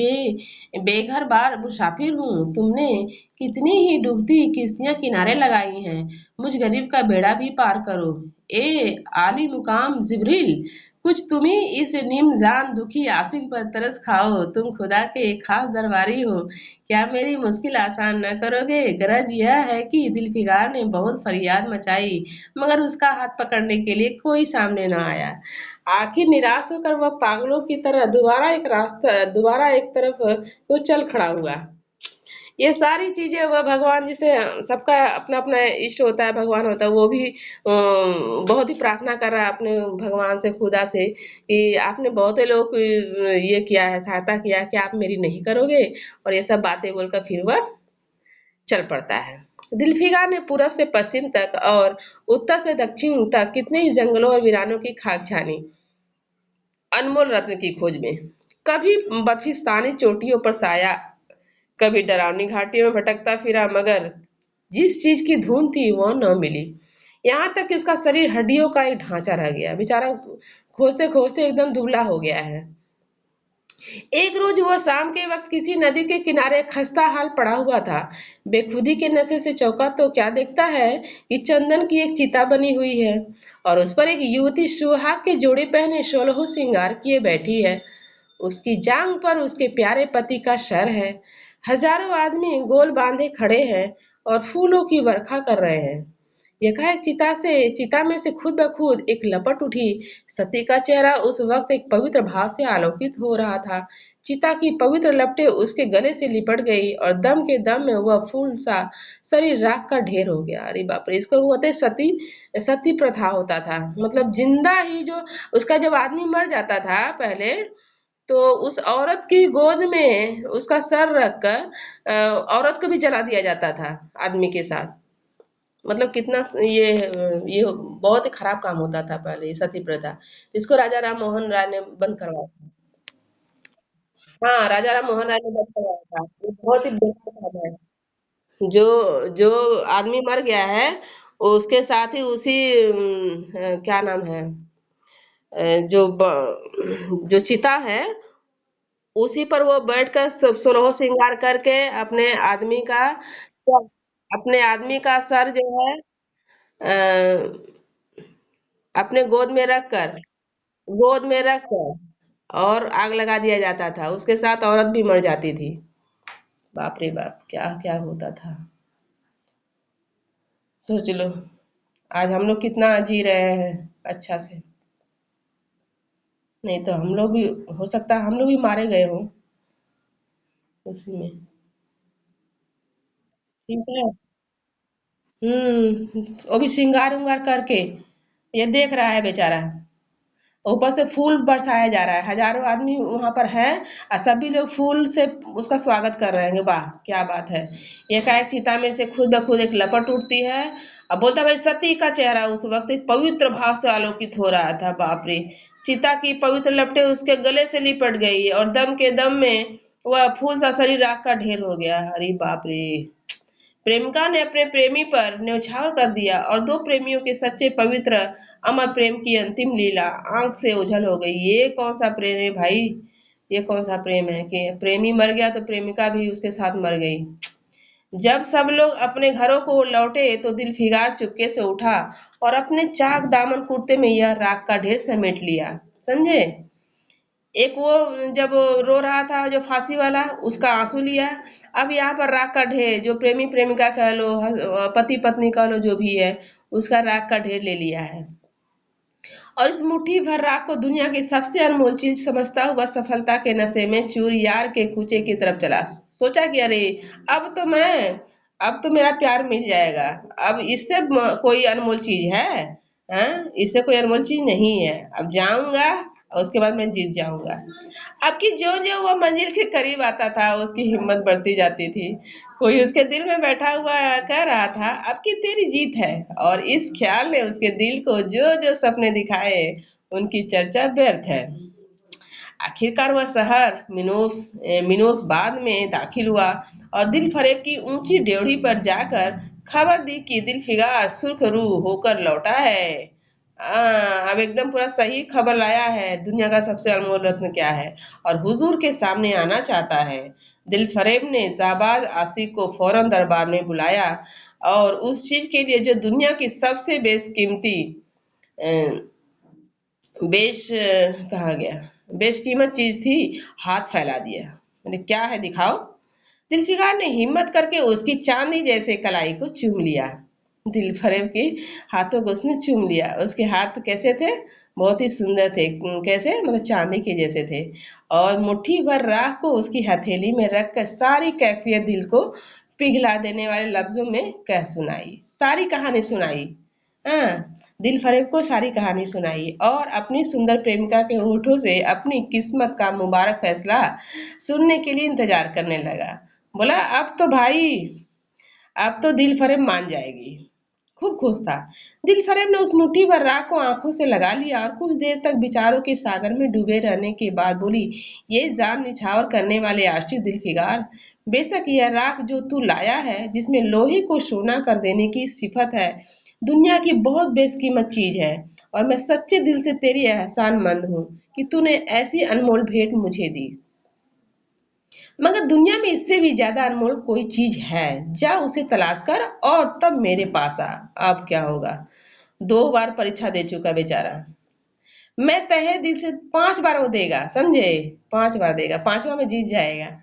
बेघर बार मुसाफिर हूँ। तुमने कितनी ही डूबती किश्तियां किनारे लगाई हैं, मुझ गरीब का बेड़ा भी पार करो। ए आली मुकाम जिब्रील, कुछ तुम ही इस निमजान दुखी आशिक पर तरस खाओ। तुम खुदा के खास दरबारी हो, क्या मेरी मुश्किल आसान न करोगे? गरज यह है कि दिलफिगार ने बहुत फरियाद मचाई, मगर उसका हाथ पकड़ने के लिए कोई सामने न आया। आखिर निराश होकर वह पागलों की तरह दोबारा एक तरफ वो चल खड़ा हुआ। ये सारी चीजें वह भगवान, जिसे सबका अपना अपना इष्ट होता है, भगवान होता है, वो भी बहुत ही प्रार्थना कर रहा है अपने भगवान से, खुदा से, कि आपने बहुत ही लोग को ये किया है, सहायता किया है, कि आप मेरी नहीं करोगे? और ये सब बातें बोलकर फिर वह चल पड़ता है। दिलफिगार ने पूरब से पश्चिम तक और उत्तर से दक्षिण तक कितने ही जंगलों और वीरानों की खाक छानी, अनमोल रत्न की खोज में। कभी बर्फिस्तानी चोटियों पर साया, कभी डरावनी घाटियों में भटकता फिरा, मगर जिस चीज की धुन थी वो न मिली। यहाँ तक कि उसका शरीर हड्डियों का एक ढांचा रह गया, बेचारा खोजते खोजते एकदम दुबला हो गया है। एक रोज वह शाम के वक्त किसी नदी के किनारे खस्ता हाल पड़ा हुआ था। बेखुदी के नशे से चौंका तो क्या देखता है कि चंदन की एक चिता बनी हुई है, और उस पर एक युवती सुहाग के जोड़े पहने सोलहो श्रृंगार किए बैठी है। उसकी जांग पर उसके प्यारे पति का सर है। हजारों आदमी गोल बांधे खड़े हैं और फूलों की वर्खा कर रहे हैं। एकाएक चिता में से खुद ब खुद एक लपट उठी। सती का चेहरा उस वक्त एक पवित्र भाव से आलोकित हो रहा था। चिता की पवित्र लपटें उसके गले से लिपट गई और दम के दम में वह फूल सा शरीर राख का ढेर हो गया। अरे बाप रे! इसको बोलते सती सती प्रथा होता था। मतलब जिंदा ही जो उसका जब आदमी मर जाता था पहले, तो उस औरत की गोद में उसका सर रखकर औरत को भी जला दिया जाता था आदमी के साथ। मतलब कितना ये बहुत ही खराब काम होता था पहले, ये सती प्रथा, जिसको राजा राम मोहन राय ने बंद करवाया था। हाँ, राजा राम मोहन राय ने बंद करवाया था। ये बहुत ही बेकार काम है। जो जो आदमी मर गया है, उसके साथ ही उसी क्या नाम है, जो चिता है, उसी पर वो बैठकर सोलह श्रृंगार करके अपने आदमी का सर जो है अ, अपने गोद में रखकर और आग लगा दिया जाता था। उसके साथ औरत भी मर जाती थी। बाप रे बाप, क्या क्या होता था, सोच लो। आज हम लोग कितना जी रहे हैं अच्छा से। नहीं तो हम लोग भी, हो सकता है हम लोग भी मारे गए हों उसी में। ठीक है। वो भी श्रृंगार उंगार करके ये देख रहा है बेचारा। ऊपर से फूल बरसाया जा रहा है, हजारों आदमी वहां पर है, और सभी लोग फूल से उसका स्वागत कर रहे हैं। वाह क्या बात है! एकाएक चिता में से खुद ब खुद एक लपट उठती है, और बोलता भाई, सती का चेहरा उस वक्त एक पवित्र भाव से आलोकित हो रहा था। बाप रे! चिता की पवित्र लपटें उसके गले से लिपट गई और दम के दम में वह फूल सा शरीर राख का ढेर हो गया। अरे बाप रे! प्रेमिका ने अपने प्रेमी पर न्यौछावर कर दिया, और दो प्रेमियों के सच्चे पवित्र अमर प्रेम की अंतिम लीला आंख से ओझल हो गई। ये कौन सा प्रेम है भाई? ये कौन सा प्रेम है कि प्रेमी मर गया तो प्रेमिका भी उसके साथ मर गई? जब सब लोग अपने घरों को लौटे तो दिलफिगार चुपके से उठा और अपने चाक दामन कुर्ते में यह राख का ढेर समेट लिया। समझे? एक वो जब रो रहा था जो फांसी वाला, उसका आंसू लिया। अब यहाँ पर राख का ढेर, जो प्रेमी प्रेमिका कह लो, पति पत्नी कह लो, जो भी है, उसका राख का ढेर ले लिया है। और इस मुट्ठी भर राख को दुनिया की सबसे अनमोल चीज समझता हुआ सफलता के नशे में चूर यार के कूचे की तरफ चला। सोचा कि अरे, अब तो मैं अब तो मेरा प्यार मिल जाएगा। अब इससे कोई अनमोल चीज है? इससे कोई अनमोल चीज नहीं है। अब जाऊंगा और उसके बाद मैं जीत जाऊंगा। अब कि ज्यो ज्यो वह मंजिल के करीब आता था, उसकी हिम्मत बढ़ती जाती थी। कोई उसके दिल में बैठा हुआ कह रहा था, अब की तेरी जीत है। और इस ख्याल ने उसके दिल को जो जो सपने दिखाए, उनकी चर्चा व्यर्थ है। आखिरकार वह शहर मिनोस बाद में दाखिल हुआ और दिल फरेब की ऊंची ड्योढ़ी पर जाकर खबर दी कि दिलफिगार सुर्ख रूह होकर लौटा है। अब एकदम पूरा सही खबर लाया है, दुनिया का सबसे अनमोल रत्न क्या है और हुजूर के सामने आना चाहता है। दिल फरेब ने जाबाज आशिक को फौरन दरबार में बुलाया और उस चीज के लिए जो दुनिया की सबसे बेशकीमती बेश कहा गया बेशकीमत चीज थी, हाथ फैला दिया। मैंने, क्या है दिखाओ। दिलफिकार ने हिम्मत करके उसकी चांदी जैसे कलाई को चूम लिया। दिल फरेब के हाथों को उसने चूम लिया। उसके हाथ कैसे थे? बहुत ही सुंदर थे। कैसे? मतलब चांदी के जैसे थे। और मुट्ठी भर राख को उसकी हथेली में रखकर सारी कैफियत दिल को पिघला देने वाले लफ्जों में कह सुनाई, सारी कहानी सुनाई। दिल फरेब को सारी कहानी सुनाई और अपनी सुंदर प्रेमिका के होठों से अपनी किस्मत का मुबारक फैसला सुनने के लिए इंतजार करने लगा। बोला, अब तो भाई, अब तो दिल फरेब मान जाएगी। खूब खुश था। दिल फरेब ने उस मुट्ठी भर राख को आंखों से लगा लिया और कुछ देर तक विचारों के सागर में डूबे रहने के बाद बोली, ये जान निछावर करने वाले आशिक दिलफिगार, बेशक यह राख जो तू लाया है, जिसमें लोहे को सोना कर देने की सिफत है, दुनिया की बहुत बेशकीमत चीज है। और मैं सच्चे दिल से तेरी एहसानमंद हूँ कि तूने ऐसी अनमोल भेंट मुझे दी। मगर दुनिया में इससे भी ज्यादा अनमोल कोई चीज है। जा उसे तलाश कर और तब मेरे पास आ। अब क्या होगा? 2 बार परीक्षा दे चुका बेचारा। मैं तहे दिल से 5 बार वो देगा, समझे? 5 बार देगा, 5वां में जीत जाएगा।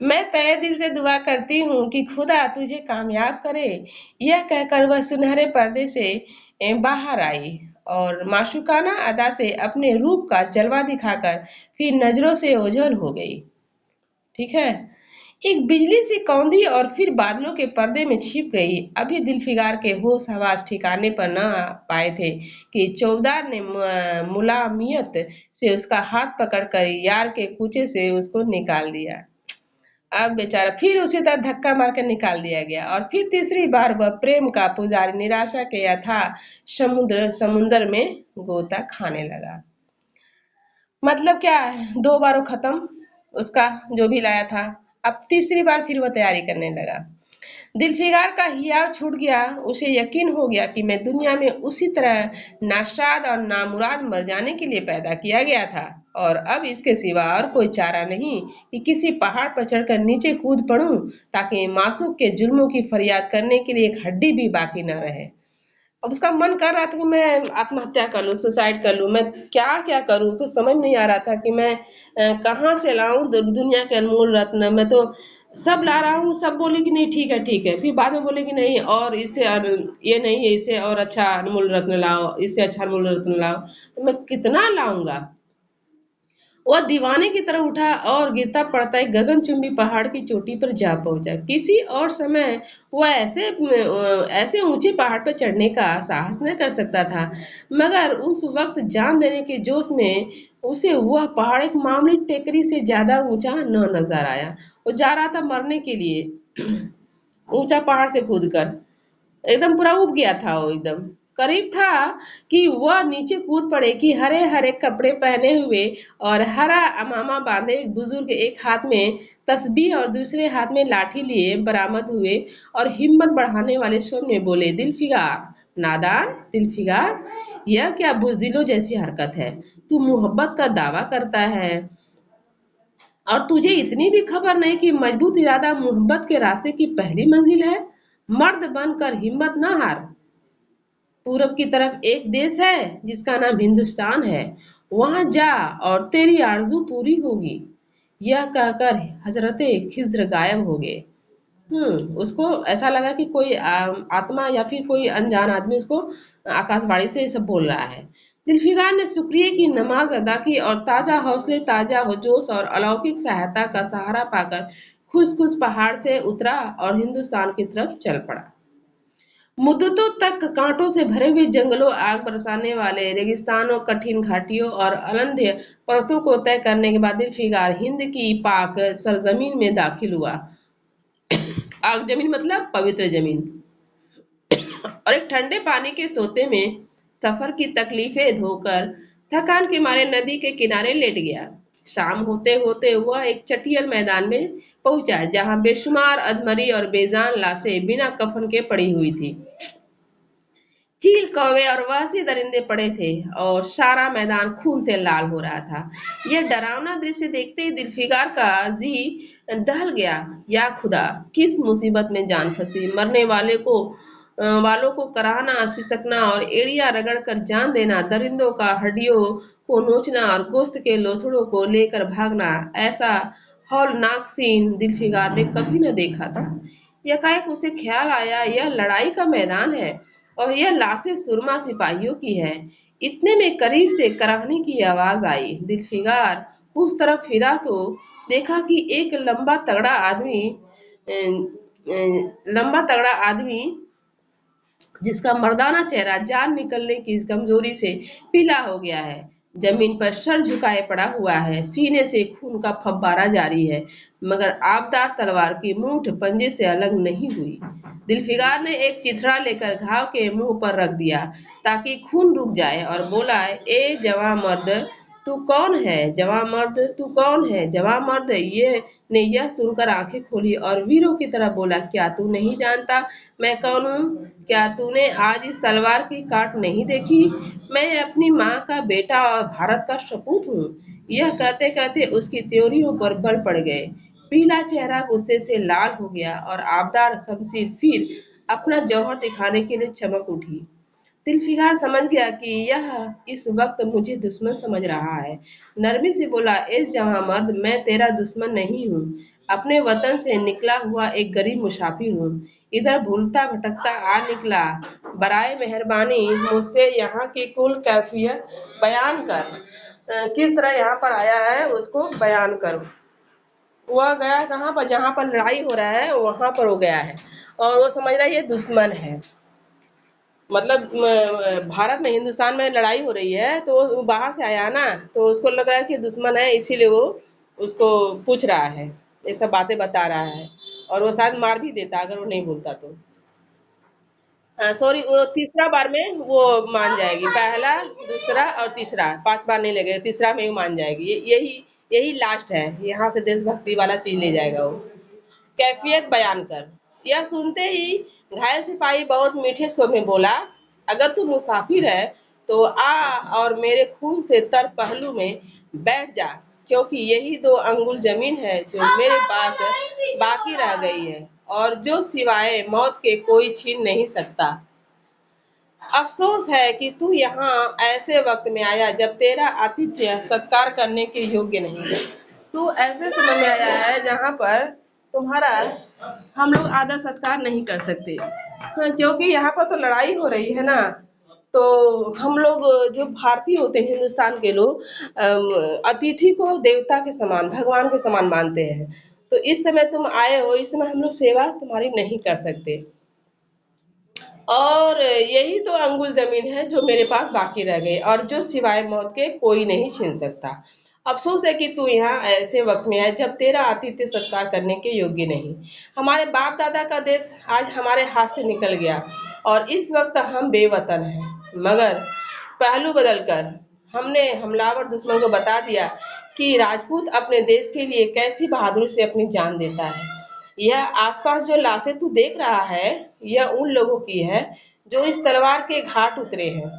मैं तहे दिल से दुआ करती हूँ कि खुदा तुझे कामयाब करे। यह कहकर वह सुनहरे पर्दे से बाहर आई और माशूकाना अदा से अपने रूप का जलवा दिखाकर फिर नजरों से ओझल हो गई। ठीक है। एक बिजली सी कौंधी और फिर बादलों के पर्दे में छिप गई। अभी दिलफिगार के होश हवास ठिकाने पर न आ पाए थे कि चौबदार ने मुलामियत से उसका हाथ पकड़कर यार के कूचे से उसको निकाल दिया। अब बेचारा फिर उसी तरह धक्का मार कर निकाल दिया गया और फिर तीसरी बार वह प्रेम का पुजारी निराशा के अथाह समुद्र में गोता खाने लगा। मतलब क्या है, 2 बार वो खत्म, उसका जो भी लाया था। अब तीसरी बार फिर वो तैयारी करने लगा। दिलफिगार का हियाव छूट गया। उसे यकीन हो गया कि मैं दुनिया में उसी तरह नाशाद और नामुराद मर जाने के लिए पैदा किया गया था और अब इसके सिवा और कोई चारा नहीं कि किसी पहाड़ पर चढ़कर नीचे कूद पड़ूं ताकि मासूक के जुल्मों की फरियाद करने के लिए एक हड्डी भी बाकी न रहे। अब उसका मन कर रहा था कि मैं आत्महत्या कर लूं, सुसाइड कर लूं, मैं क्या क्या करूं, तो समझ नहीं आ रहा था कि मैं कहाँ से लाऊं दुनिया के अनमोल रत्न। मैं तो सब ला रहा हूँ, सब बोले कि नहीं ठीक है ठीक है, फिर बाद में बोले कि नहीं, और इससे ये नहीं है, इससे और अच्छा अनमोल रत्न लाओ, इससे अच्छा अनमोल रत्न लाओ। तो मैं कितना लाऊंगा? वह दीवाने की तरह उठा और गिरता पड़ता एक गगनचुंबी पहाड़ की चोटी पर जा पहुंचा। किसी और समय वह ऐसे ऊंचे पहाड़ पर चढ़ने का साहस न कर सकता था, मगर उस वक्त जान देने के जोश में उसे वह पहाड़ एक मामूली टेकरी से ज्यादा ऊंचा न नजर आया। वो जा रहा था मरने के लिए ऊंचा पहाड़ से कूदकर, एकदम पूरा उब गया था वो, एकदम करीब था कि वह नीचे कूद पड़े कि हरे हरे कपड़े पहने हुए और हरा अमामा बांधे एक बुजुर्ग एक हाथ में तस्बीह और दूसरे हाथ में लाठी लिए बरामद हुए और हिम्मत बढ़ाने वाले स्वर में बोले, दिलफिगार, नादान दिलफिगार, यह क्या बुजदिलों जैसी हरकत है? तू मोहब्बत का दावा करता है और तुझे इतनी भी खबर नहीं कि मजबूत इरादा मोहब्बत के रास्ते की पहली मंजिल है। मर्द बनकर हिम्मत ना हार। पूरब की तरफ एक देश है जिसका नाम हिंदुस्तान है। वहां जा और तेरी आरज़ू पूरी होगी। यह कहकर हजरते खिज्र गायब हो गए। उसको ऐसा लगा कि कोई आत्मा या फिर कोई अनजान आदमी उसको आकाशवाणी से सब बोल रहा है। दिलफिकार ने शुक्रिया की नमाज अदा की और ताजा हौसले, ताजा जोश और अलौकिक सहायता का सहारा पाकर खुश खुश पहाड़ से उतरा और हिंदुस्तान की तरफ चल पड़ा। मुद्दतों तक कांटों से भरे हुए जंगलों, आग बरसाने वाले रेगिस्तानों, कठिन घाटियों और अलंध्य पर्वतों को तय करने के बाद दिलफिकार हिंद की पाक सरजमीन में दाखिल हुआ। आग जमीन मतलब पवित्र जमीन। और एक ठंडे पानी के सोते में सफर की तकलीफें धोकर थकान के मारे नदी के किनारे लेट गया। शाम होते होते वह एक चटियल मैदान में पहुंचा जहां बेशुमार अधमरी और बेजान लाशें बिना कफन के पड़ी हुई थी। चील, कौवे और वहशी दरिंदे पड़े थे और सारा मैदान खून से लाल हो रहा था। यह डरावना दृश्य देखते ही दिलफिकार का जी दहल गया। या खुदा, किस मुसीबत में जान फंसी। मरने वालों को कराहना, सिसकना और एड़ियां रगड़कर जान देना, दरिंदों का हड्डियों को नोचना और गोश्त के लोथड़ों को लेकर भागना, ऐसा हौलनाक सीन दिलफिकार ने कभी न देखा था। यकाएक उसे ख्याल आया, यह लड़ाई का मैदान है और यह लाशें सुरमा सिपाहियों की है। इतने में करीब से कराहने की आवाज आई। दिलफिकार उस तरफ फिरा तो देखा कि एक लंबा तगड़ा आदमी जिसका मर्दाना चेहरा जान निकलने की कमजोरी से पीला हो गया है, जमीन पर सर झुकाए पड़ा हुआ है। सीने से खून का फव्वारा जारी है, मगर आबदार तलवार की मूठ पंजे से अलग नहीं हुई। दिलफिकार ने एक चिथड़ा लेकर घाव के मुंह पर रख दिया ताकि खून रुक जाए और बोला, ए जवां मर्द, तू कौन है? जवां मर्द, तू कौन है? जवां मर्द ये ने यह सुनकर आंखें खोली और वीरों की तरह बोला, क्या तू नहीं जानता मैं कौन हूँ? क्या तूने आज इस तलवार की काट नहीं देखी? मैं अपनी माँ का बेटा और भारत का सपूत हूँ। यह कहते कहते उसकी त्योरियों पर बल पड़ गए। पीला चेहरा गुस्से से लाल हो गया और आबदार शमशीर फिर अपना जौहर दिखाने के लिए चमक उठी। दिलफिकार समझ गया कि यह इस वक्त मुझे दुश्मन समझ रहा है। नरमी से बोला, इस जवां मर्द, मैं तेरा दुश्मन नहीं हूँ। अपने वतन से निकला हुआ एक गरीब मुसाफिर हूँ। इधर भूलता भटकता आ निकला। बराए मेहरबानी मुझसे यहाँ की कुल कैफियत बयान कर। किस तरह यहाँ पर आया है उसको बयान कर। वह गया कहाँ पर? जहाँ पर लड़ाई हो रहा है वहां पर वो गया है और वो समझ रहा है ये दुश्मन है। मतलब भारत में, हिंदुस्तान में लड़ाई हो रही है तो वो बाहर से आया ना, तो उसको लग रहा है कि दुश्मन है, इसीलिए वो उसको पूछ रहा है, ये सब बातें बता रहा है और वो शायद मार भी देता अगर वो नहीं बोलता तो। सॉरी, वो तीसरा बार में वो मान जाएगी। पहला, दूसरा और तीसरा, 5 बार नहीं लगेगा, तीसरा में ही मान जाएगी। यही यही लास्ट है, यहाँ से देशभक्ति वाला चीज ले जाएगा वो। कैफियत बयान कर। यह सुनते ही घायल सिपाही बहुत मीठे स्वर में बोला, अगर तू मुसाफिर है तो आ और मेरे खून से तर पहलू में बैठ जा, क्योंकि यही 2 अंगुल जमीन है जो मेरे पास बाकी रह गई है और जो सिवाय मौत के कोई छीन नहीं सकता। अफसोस है कि तू यहाँ ऐसे वक्त में आया जब तेरा आतिथ्य सत्कार करने के योग्य नहीं है। तू ऐसे समय में आया है जहाँ पर तुम्हारा हम लोग आदर सत्कार नहीं कर सकते। हाँ, क्योंकि यहाँ पर तो लड़ाई हो रही है ना, तो हम लोग जो भारतीय होते हैं, हिंदुस्तान के लोग अतिथि को देवता के समान, भगवान के समान मानते हैं। तो इस समय तुम आए हो, इस समय हम लोग सेवा तुम्हारी नहीं कर सकते और यही तो अंगुल जमीन है जो मेरे पास बाकी रह गई और जो सिवाय मौत के कोई नहीं छीन सकता। अफसोस है कि तू यहाँ ऐसे वक्त में है जब तेरा आतिथ्य सत्कार करने के योग्य नहीं। हमारे बाप दादा का देश आज हमारे हाथ से निकल गया और इस वक्त हम बेवतन हैं। मगर पहलू बदलकर हमने हमलावर दुश्मन को बता दिया कि राजपूत अपने देश के लिए कैसी बहादुरी से अपनी जान देता है। यह आसपास जो लाशें तू देख रहा है, यह उन लोगों की है जो इस तलवार के घाट उतरे हैं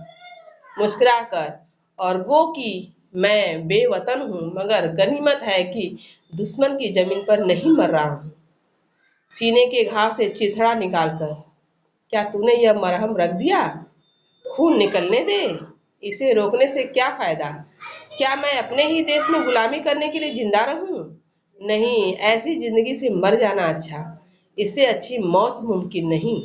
मुस्कुराकर और गो की मैं बेवतन हूँ मगर गनीमत है कि दुश्मन की जमीन पर नहीं मर रहा हूँ। सीने के घाव से चिथड़ा निकाल कर क्या तूने यह मरहम रख दिया? खून निकलने दे। इसे रोकने से क्या फायदा? क्या मैं अपने ही देश में गुलामी करने के लिए जिंदा रहूं? नहीं, ऐसी जिंदगी से मर जाना अच्छा। इससे अच्छी मौत मुमकिन नहीं।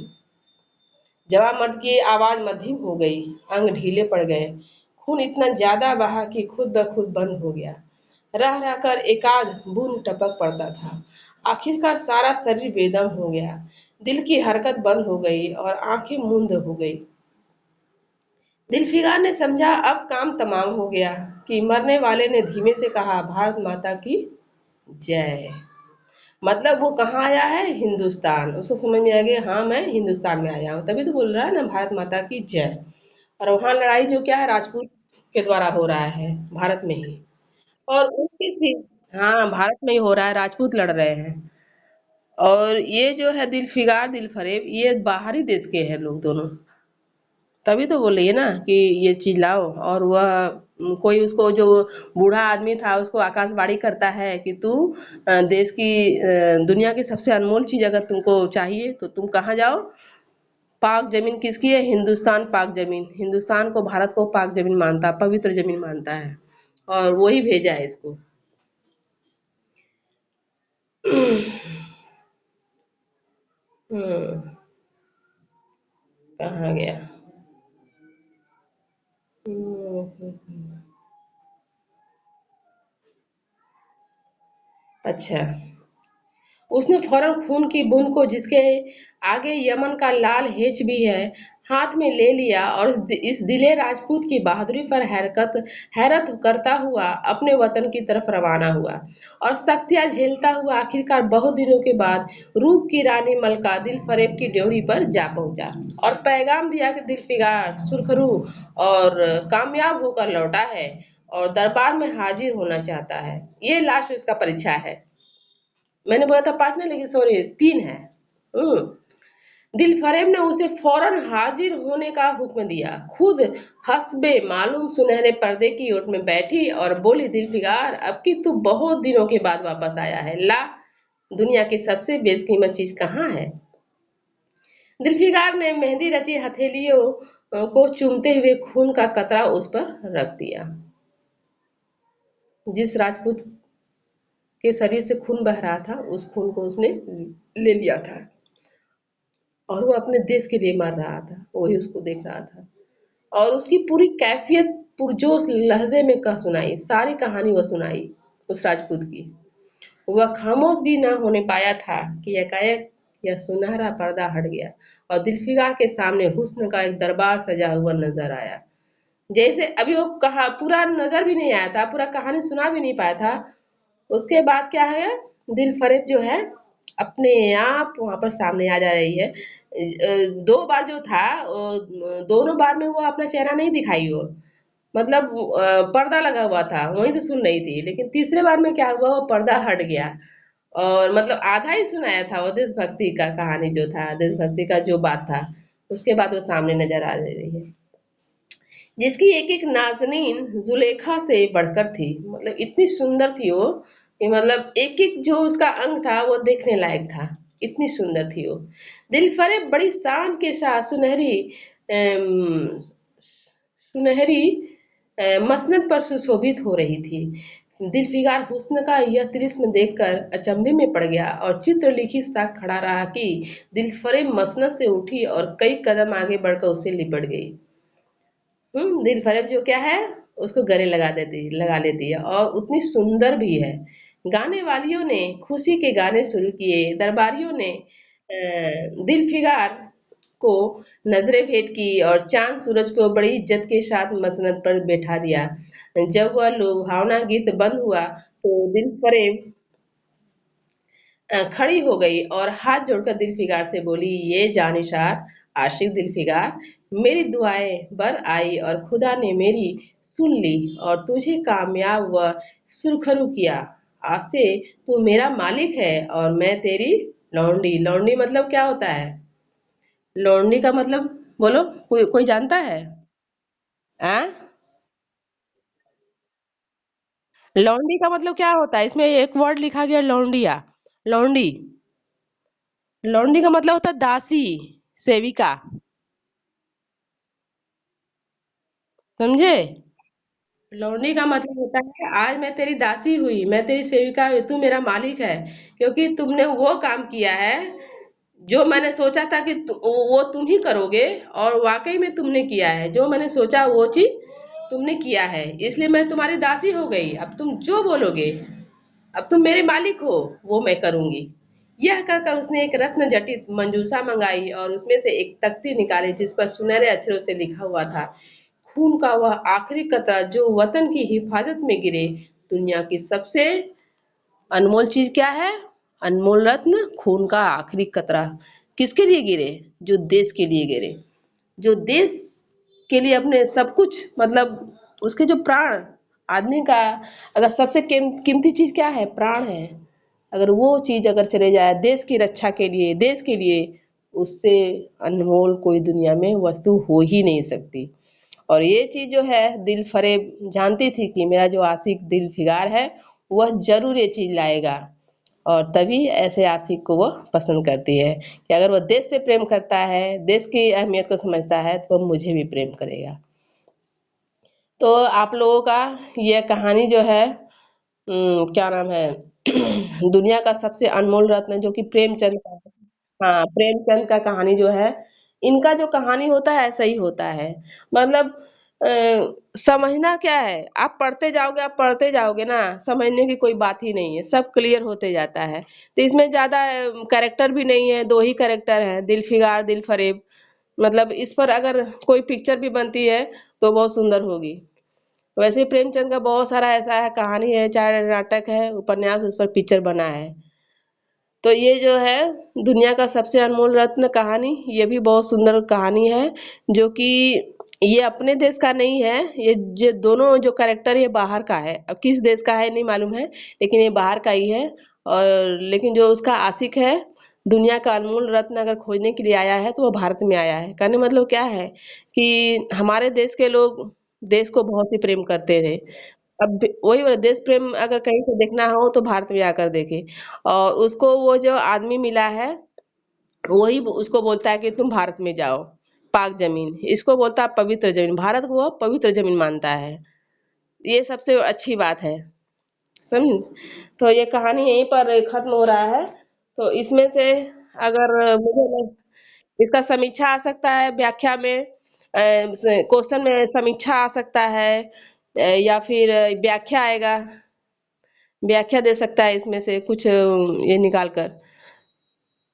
जवां मर्द की आवाज मध्यम हो गई, अंग ढीले पड़ गए। खून इतना ज्यादा बहा कि खुद ब खुद बंद हो गया। रह रह कर एकाध बूंद टपक पड़ता था। आखिरकार सारा शरीर बेदम हो गया। दिल की हरकत बंद हो गई और आंखें मूंद हो गई। दिलफिगार ने समझा अब काम तमाम हो गया कि मरने वाले ने धीमे से कहा, भारत माता की जय। मतलब वो कहाँ आया है? हिंदुस्तान। उसको समझ में आ गया, हाँ मैं हिंदुस्तान में आया हूँ, तभी तो बोल रहा है ना भारत माता की जय। और वहाँ लड़ाई जो क्या है, राजपूत के द्वारा हो रहा है, भारत में ही। और हाँ, भारत में ही हो रहा है, राजपूत लड़ रहे हैं। और ये जो है दिलफिगार दिलफरेब, ये बाहरी देश के हैं लोग दोनों। तभी तो बोल रही है ना कि ये चीज लाओ। और वह कोई उसको जो बूढ़ा आदमी था उसको आकाशवाणी करता है कि तू देश की दुनिया की सबसे अनमोल चीज अगर तुमको चाहिए तो तुम कहाँ जाओ? पाक जमीन किसकी है? हिंदुस्तान पाक जमीन। हिंदुस्तान को, भारत को पाक जमीन मानता, पवित्र जमीन मानता है। और वही भेजा है इसको। हम्म। कहाँ गया? हम्म। अच्छा। उसने फौरन खून की बूंद को, जिसके आगे यमन का लाल हेच भी है, हाथ में ले लिया और इस दिले राजपूत की बहादुरी पर हैरत करता हुआ अपने वतन की तरफ रवाना हुआ। और सख्तियां झेलता हुआ आखिरकार बहुत दिनों के बाद रूप की रानी मलका दिल फरेब की ड्योढ़ी पर जा पहुंचा और पैगाम दिया कि दिलफिगार सुरखरू और कामयाब होकर लौटा है और दरबार में हाजिर होना चाहता है। ये लास्ट इसका परीक्षा है। मैंने बोला था 5 नहीं, लेकिन सॉरी 3 है। हम्म। दिलफरेब ने उसे फौरन हाजिर होने का हुक्म दिया। खुद हस्बे मालूम सुनहरे पर्दे की ओट में बैठी और बोली, दिलफिगार अब की तू बहुत दिनों के बाद वापस आया है। ला, दुनिया की सबसे बेशकीमत चीज कहाँ है? दिलफिगार ने मेहंदी रची हथेलियों को चूमते हुए खून का कतरा उस पर रख दिया। जिस राजपूत के शरीर से खून बह रहा था उस खून को उसने ले लिया था और वो अपने देश के लिए मर रहा था, वही उसको देख रहा था। और उसकी पूरी कैफियत पुरजोश लहजे में कह सुनाई, सारी कहानी वह सुनाई उस राजपूत की। वह खामोश भी न होने पाया था कि एकाएक यह सुनहरा पर्दा हट गया और दिलफिकार के सामने हुस्न का एक दरबार सजा हुआ नजर आया। जैसे अभी वो कहा पूरा नजर भी नहीं आया था, पूरा कहानी सुना भी नहीं पाया था। उसके बाद क्या है, दिल फरेब जो है अपने आप वहां पर सामने आ जा रही है। 2 बार जो था, दोनों बार में वो अपना चेहरा नहीं दिखाई वो, मतलब पर्दा लगा हुआ था, वहीं से सुन रही थी। लेकिन तीसरे बार में क्या हुआ, वो पर्दा हट गया और मतलब आधा ही सुनाया था वो देशभक्ति का कहानी जो था, देशभक्ति का जो बात था। उसके बाद वो सामने नजर आ रही है, जिसकी एक एक नाज़नीन जुलेखा से बढ़कर थी। मतलब इतनी सुंदर थी वो कि मतलब एक एक जो उसका अंग था वो देखने लायक था, इतनी सुंदर थी वो। दिलफरेब बड़ी शान के साथ सुनहरी मसनद पर सुशोभित हो रही थी। दिलफिगार हुस्न का यह तृष्ण देखकर अचंभे में पड़ गया और चित्र लिखी सा खड़ा रहा कि दिलफरेब मसनद से उठी और कई कदम आगे बढ़कर उसे लिपट गई। दिल फरेब जो क्या है, उसको गले लगा लेती है और उतनी सुंदर भी है। गाने वालियों ने खुशी के गाने शुरू किए, दरबारियों ने दिल फिगार को नजरें भेंट की और चांद सूरज को बड़ी इज्जत के साथ मसनद पर बैठा दिया। जब वह लुभावना गीत बंद हुआ तो दिल फरेब खड़ी हो गई और हाथ जोड़कर दिलफिगार से बोली, ये जानिसार आशिक दिलफिगार, मेरी दुआएं बर आई और खुदा ने मेरी सुन ली और तुझे कामयाब व सुरखरू किया। आज से तू मेरा मालिक है और मैं तेरी लौंडी। लौंडी मतलब क्या होता है? लौंडी का मतलब बोलो, कोई कोई जानता है? आ? लौंडी का मतलब क्या होता है? इसमें एक वर्ड लिखा गया लौंडिया। लौंडी। लौंडी का मतलब होता है दासी, सेविका। समझे? लौंडी का मतलब होता है आज मैं तेरी दासी हुई, मैं तेरी सेविका हुई, तू मेरा मालिक है, क्योंकि तुमने वो काम किया है जो मैंने सोचा था कि वो तुम ही करोगे, और वाकई में तुमने किया है। जो मैंने सोचा वो चीज तुमने किया है, इसलिए मैं तुम्हारी दासी हो गई। अब तुम जो बोलोगे, अब तुम मेरे मालिक हो, वो मैं करूंगी। यह कहकर उसने एक रत्न जटित मंजूषा मंगाई और उसमें से एक तख्ती निकाली जिस पर सुनहरे अक्षरों से लिखा हुआ था, खून का वह आखिरी कतरा जो वतन की हिफाजत में गिरे। दुनिया की सबसे अनमोल चीज क्या है? अनमोल रत्न, खून का आखिरी कतरा। किसके लिए गिरे? जो देश के लिए गिरे। जो देश के लिए अपने सब कुछ, मतलब उसके जो प्राण, आदमी का अगर सबसे कीमती चीज क्या है? प्राण है। अगर वो चीज अगर चले जाए देश की रक्षा के लिए, देश के लिए, उससे अनमोल कोई दुनिया में वस्तु हो ही नहीं सकती। और ये चीज जो है दिल फरेब जानती थी कि मेरा जो आशिक दिल फिगार है वह जरूर ये चीज लाएगा, और तभी ऐसे आशिक को वह पसंद करती है कि अगर वह देश से प्रेम करता है, देश की अहमियत को समझता है, तो वह मुझे भी प्रेम करेगा। तो आप लोगों का यह कहानी जो है, क्या नाम है, दुनिया का सबसे अनमोल रत्न जो कि प्रेमचंद का। हाँ, प्रेमचंद का कहानी जो है, इनका जो कहानी होता है ऐसा ही होता है। मतलब समझना क्या है, आप पढ़ते जाओगे ना, समझने की कोई बात ही नहीं है, सब क्लियर होते जाता है। तो इसमें ज्यादा कैरेक्टर भी नहीं है, दो ही कैरेक्टर हैं, दिल फिगार दिल फरेब। मतलब इस पर अगर कोई पिक्चर भी बनती है तो बहुत सुंदर होगी। वैसे ही प्रेमचंद का बहुत सारा ऐसा है, कहानी है, चाहे नाटक है, उपन्यास, उस पर पिक्चर बना है। तो ये जो है दुनिया का सबसे अनमोल रत्न कहानी, ये भी बहुत सुंदर कहानी है, जो कि ये अपने देश का नहीं है। ये जो दोनों जो कैरेक्टर ये बाहर का है, अब किस देश का है नहीं मालूम है, लेकिन ये बाहर का ही है। और लेकिन जो उसका आशिक है, दुनिया का अनमोल रत्न अगर खोजने के लिए आया है तो वो भारत में आया है। कहने मतलब क्या है कि हमारे देश के लोग देश को बहुत ही प्रेम करते थे। अब वही वाला देश प्रेम अगर कहीं से देखना हो तो भारत में आकर देखे। और उसको वो जो आदमी मिला है, वही उसको बोलता है कि तुम भारत में जाओ। पाक जमीन इसको बोलता है, पवित्र जमीन, भारत को वो पवित्र जमीन मानता है। ये सबसे अच्छी बात है, समझ। तो ये कहानी यहीं पर खत्म हो रहा है। तो इसमें से अगर इसका समीक्षा आ सकता है व्याख्या में, क्वेश्चन में समीक्षा आ सकता है, या फिर व्याख्या आएगा, व्याख्या दे सकता है इसमें से कुछ ये निकाल कर।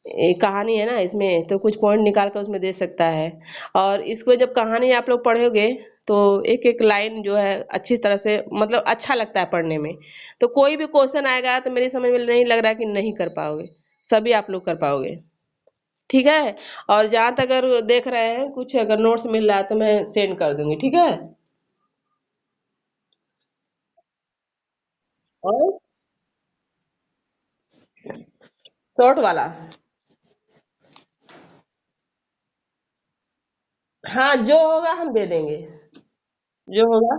एक कहानी है ना इसमें, तो कुछ पॉइंट निकाल कर उसमें दे सकता है। और इसको जब कहानी आप लोग पढ़ोगे तो एक एक लाइन जो है अच्छी तरह से, मतलब अच्छा लगता है पढ़ने में। तो कोई भी क्वेश्चन आएगा तो मेरी समझ में नहीं लग रहा कि नहीं कर पाओगे, सभी आप लोग कर पाओगे। ठीक है? और जहाँ तक अगर देख रहे हैं कुछ अगर नोट्स मिल रहा है तो मैं सेंड कर दूंगी, ठीक है? और शॉर्ट वाला, हाँ जो होगा हम दे देंगे, जो होगा।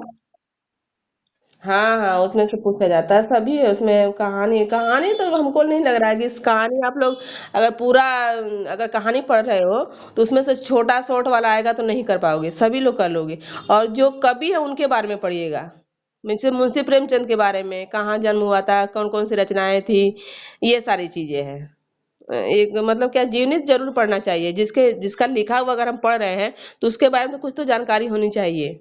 हाँ हाँ, उसमें से पूछा जाता है, सभी है उसमें। कहानी कहानी तो हमको नहीं लग रहा है कि इस कहानी आप लोग अगर पूरा अगर कहानी पढ़ रहे हो तो उसमें से छोटा शॉर्ट वाला आएगा तो नहीं कर पाओगे, सभी लोग कर लोगे। और जो कवि है उनके बारे में पढ़िएगा, मुंशी मुंशी प्रेमचंद के बारे में, कहाँ जन्म हुआ था, कौन कौन सी रचनाएं थी, ये सारी चीजें हैं। एक मतलब क्या, जीवनी जरूर पढ़ना चाहिए, जिसके जिसका लिखा हुआ अगर हम पढ़ रहे हैं तो उसके बारे में तो कुछ तो जानकारी होनी चाहिए।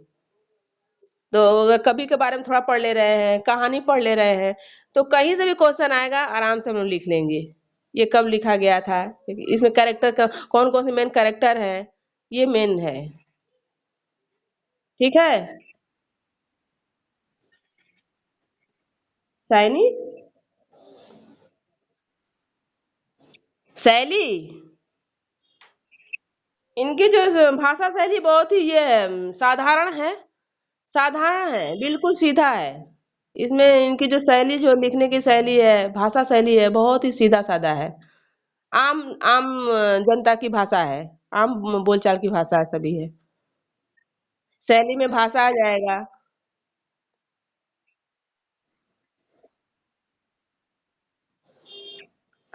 तो अगर कवि के बारे में थोड़ा पढ़ ले रहे हैं, कहानी पढ़ ले रहे हैं, तो कहीं से भी क्वेश्चन आएगा आराम से हम लोग लिख लेंगे। ये कब लिखा गया था, इसमें कैरेक्टर का कौन कौन से मेन कैरेक्टर है, ये मेन है। ठीक है। शाइनी, शैली, इनकी जो भाषा शैली बहुत ही ये साधारण है, साधारण है, बिल्कुल सीधा है। इसमें इनकी जो शैली, जो लिखने की शैली है, भाषा शैली है, बहुत ही सीधा साधा है। आम आम जनता की भाषा है, आम बोलचाल की भाषा सभी है। शैली में भाषा आ जाएगा।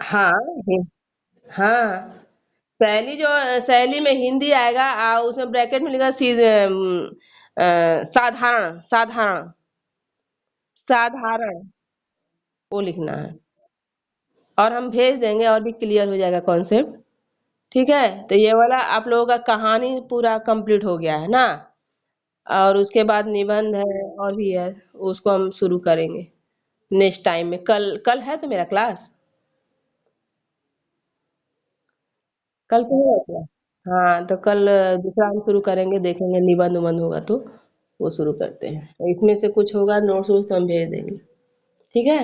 हाँ हाँ, शैली जो शैली में हिंदी आएगा, उसमें ब्रैकेट में लिखा सीधे साधारण साधारण साधारण, वो लिखना है। और हम भेज देंगे और भी क्लियर हो जाएगा कॉन्सेप्ट। ठीक है, तो ये वाला आप लोगों का कहानी पूरा कंप्लीट हो गया है ना। और उसके बाद निबंध है और भी है, उसको हम शुरू करेंगे नेक्स्ट टाइम में। कल कल है तो मेरा क्लास, कल तो है क्या? हाँ, तो कल दूसरा हम शुरू करेंगे, देखेंगे निबंध उबंध होगा तो वो शुरू करते हैं। इसमें से कुछ होगा नोट्स वोट्स तो हम भेज देंगे। ठीक है।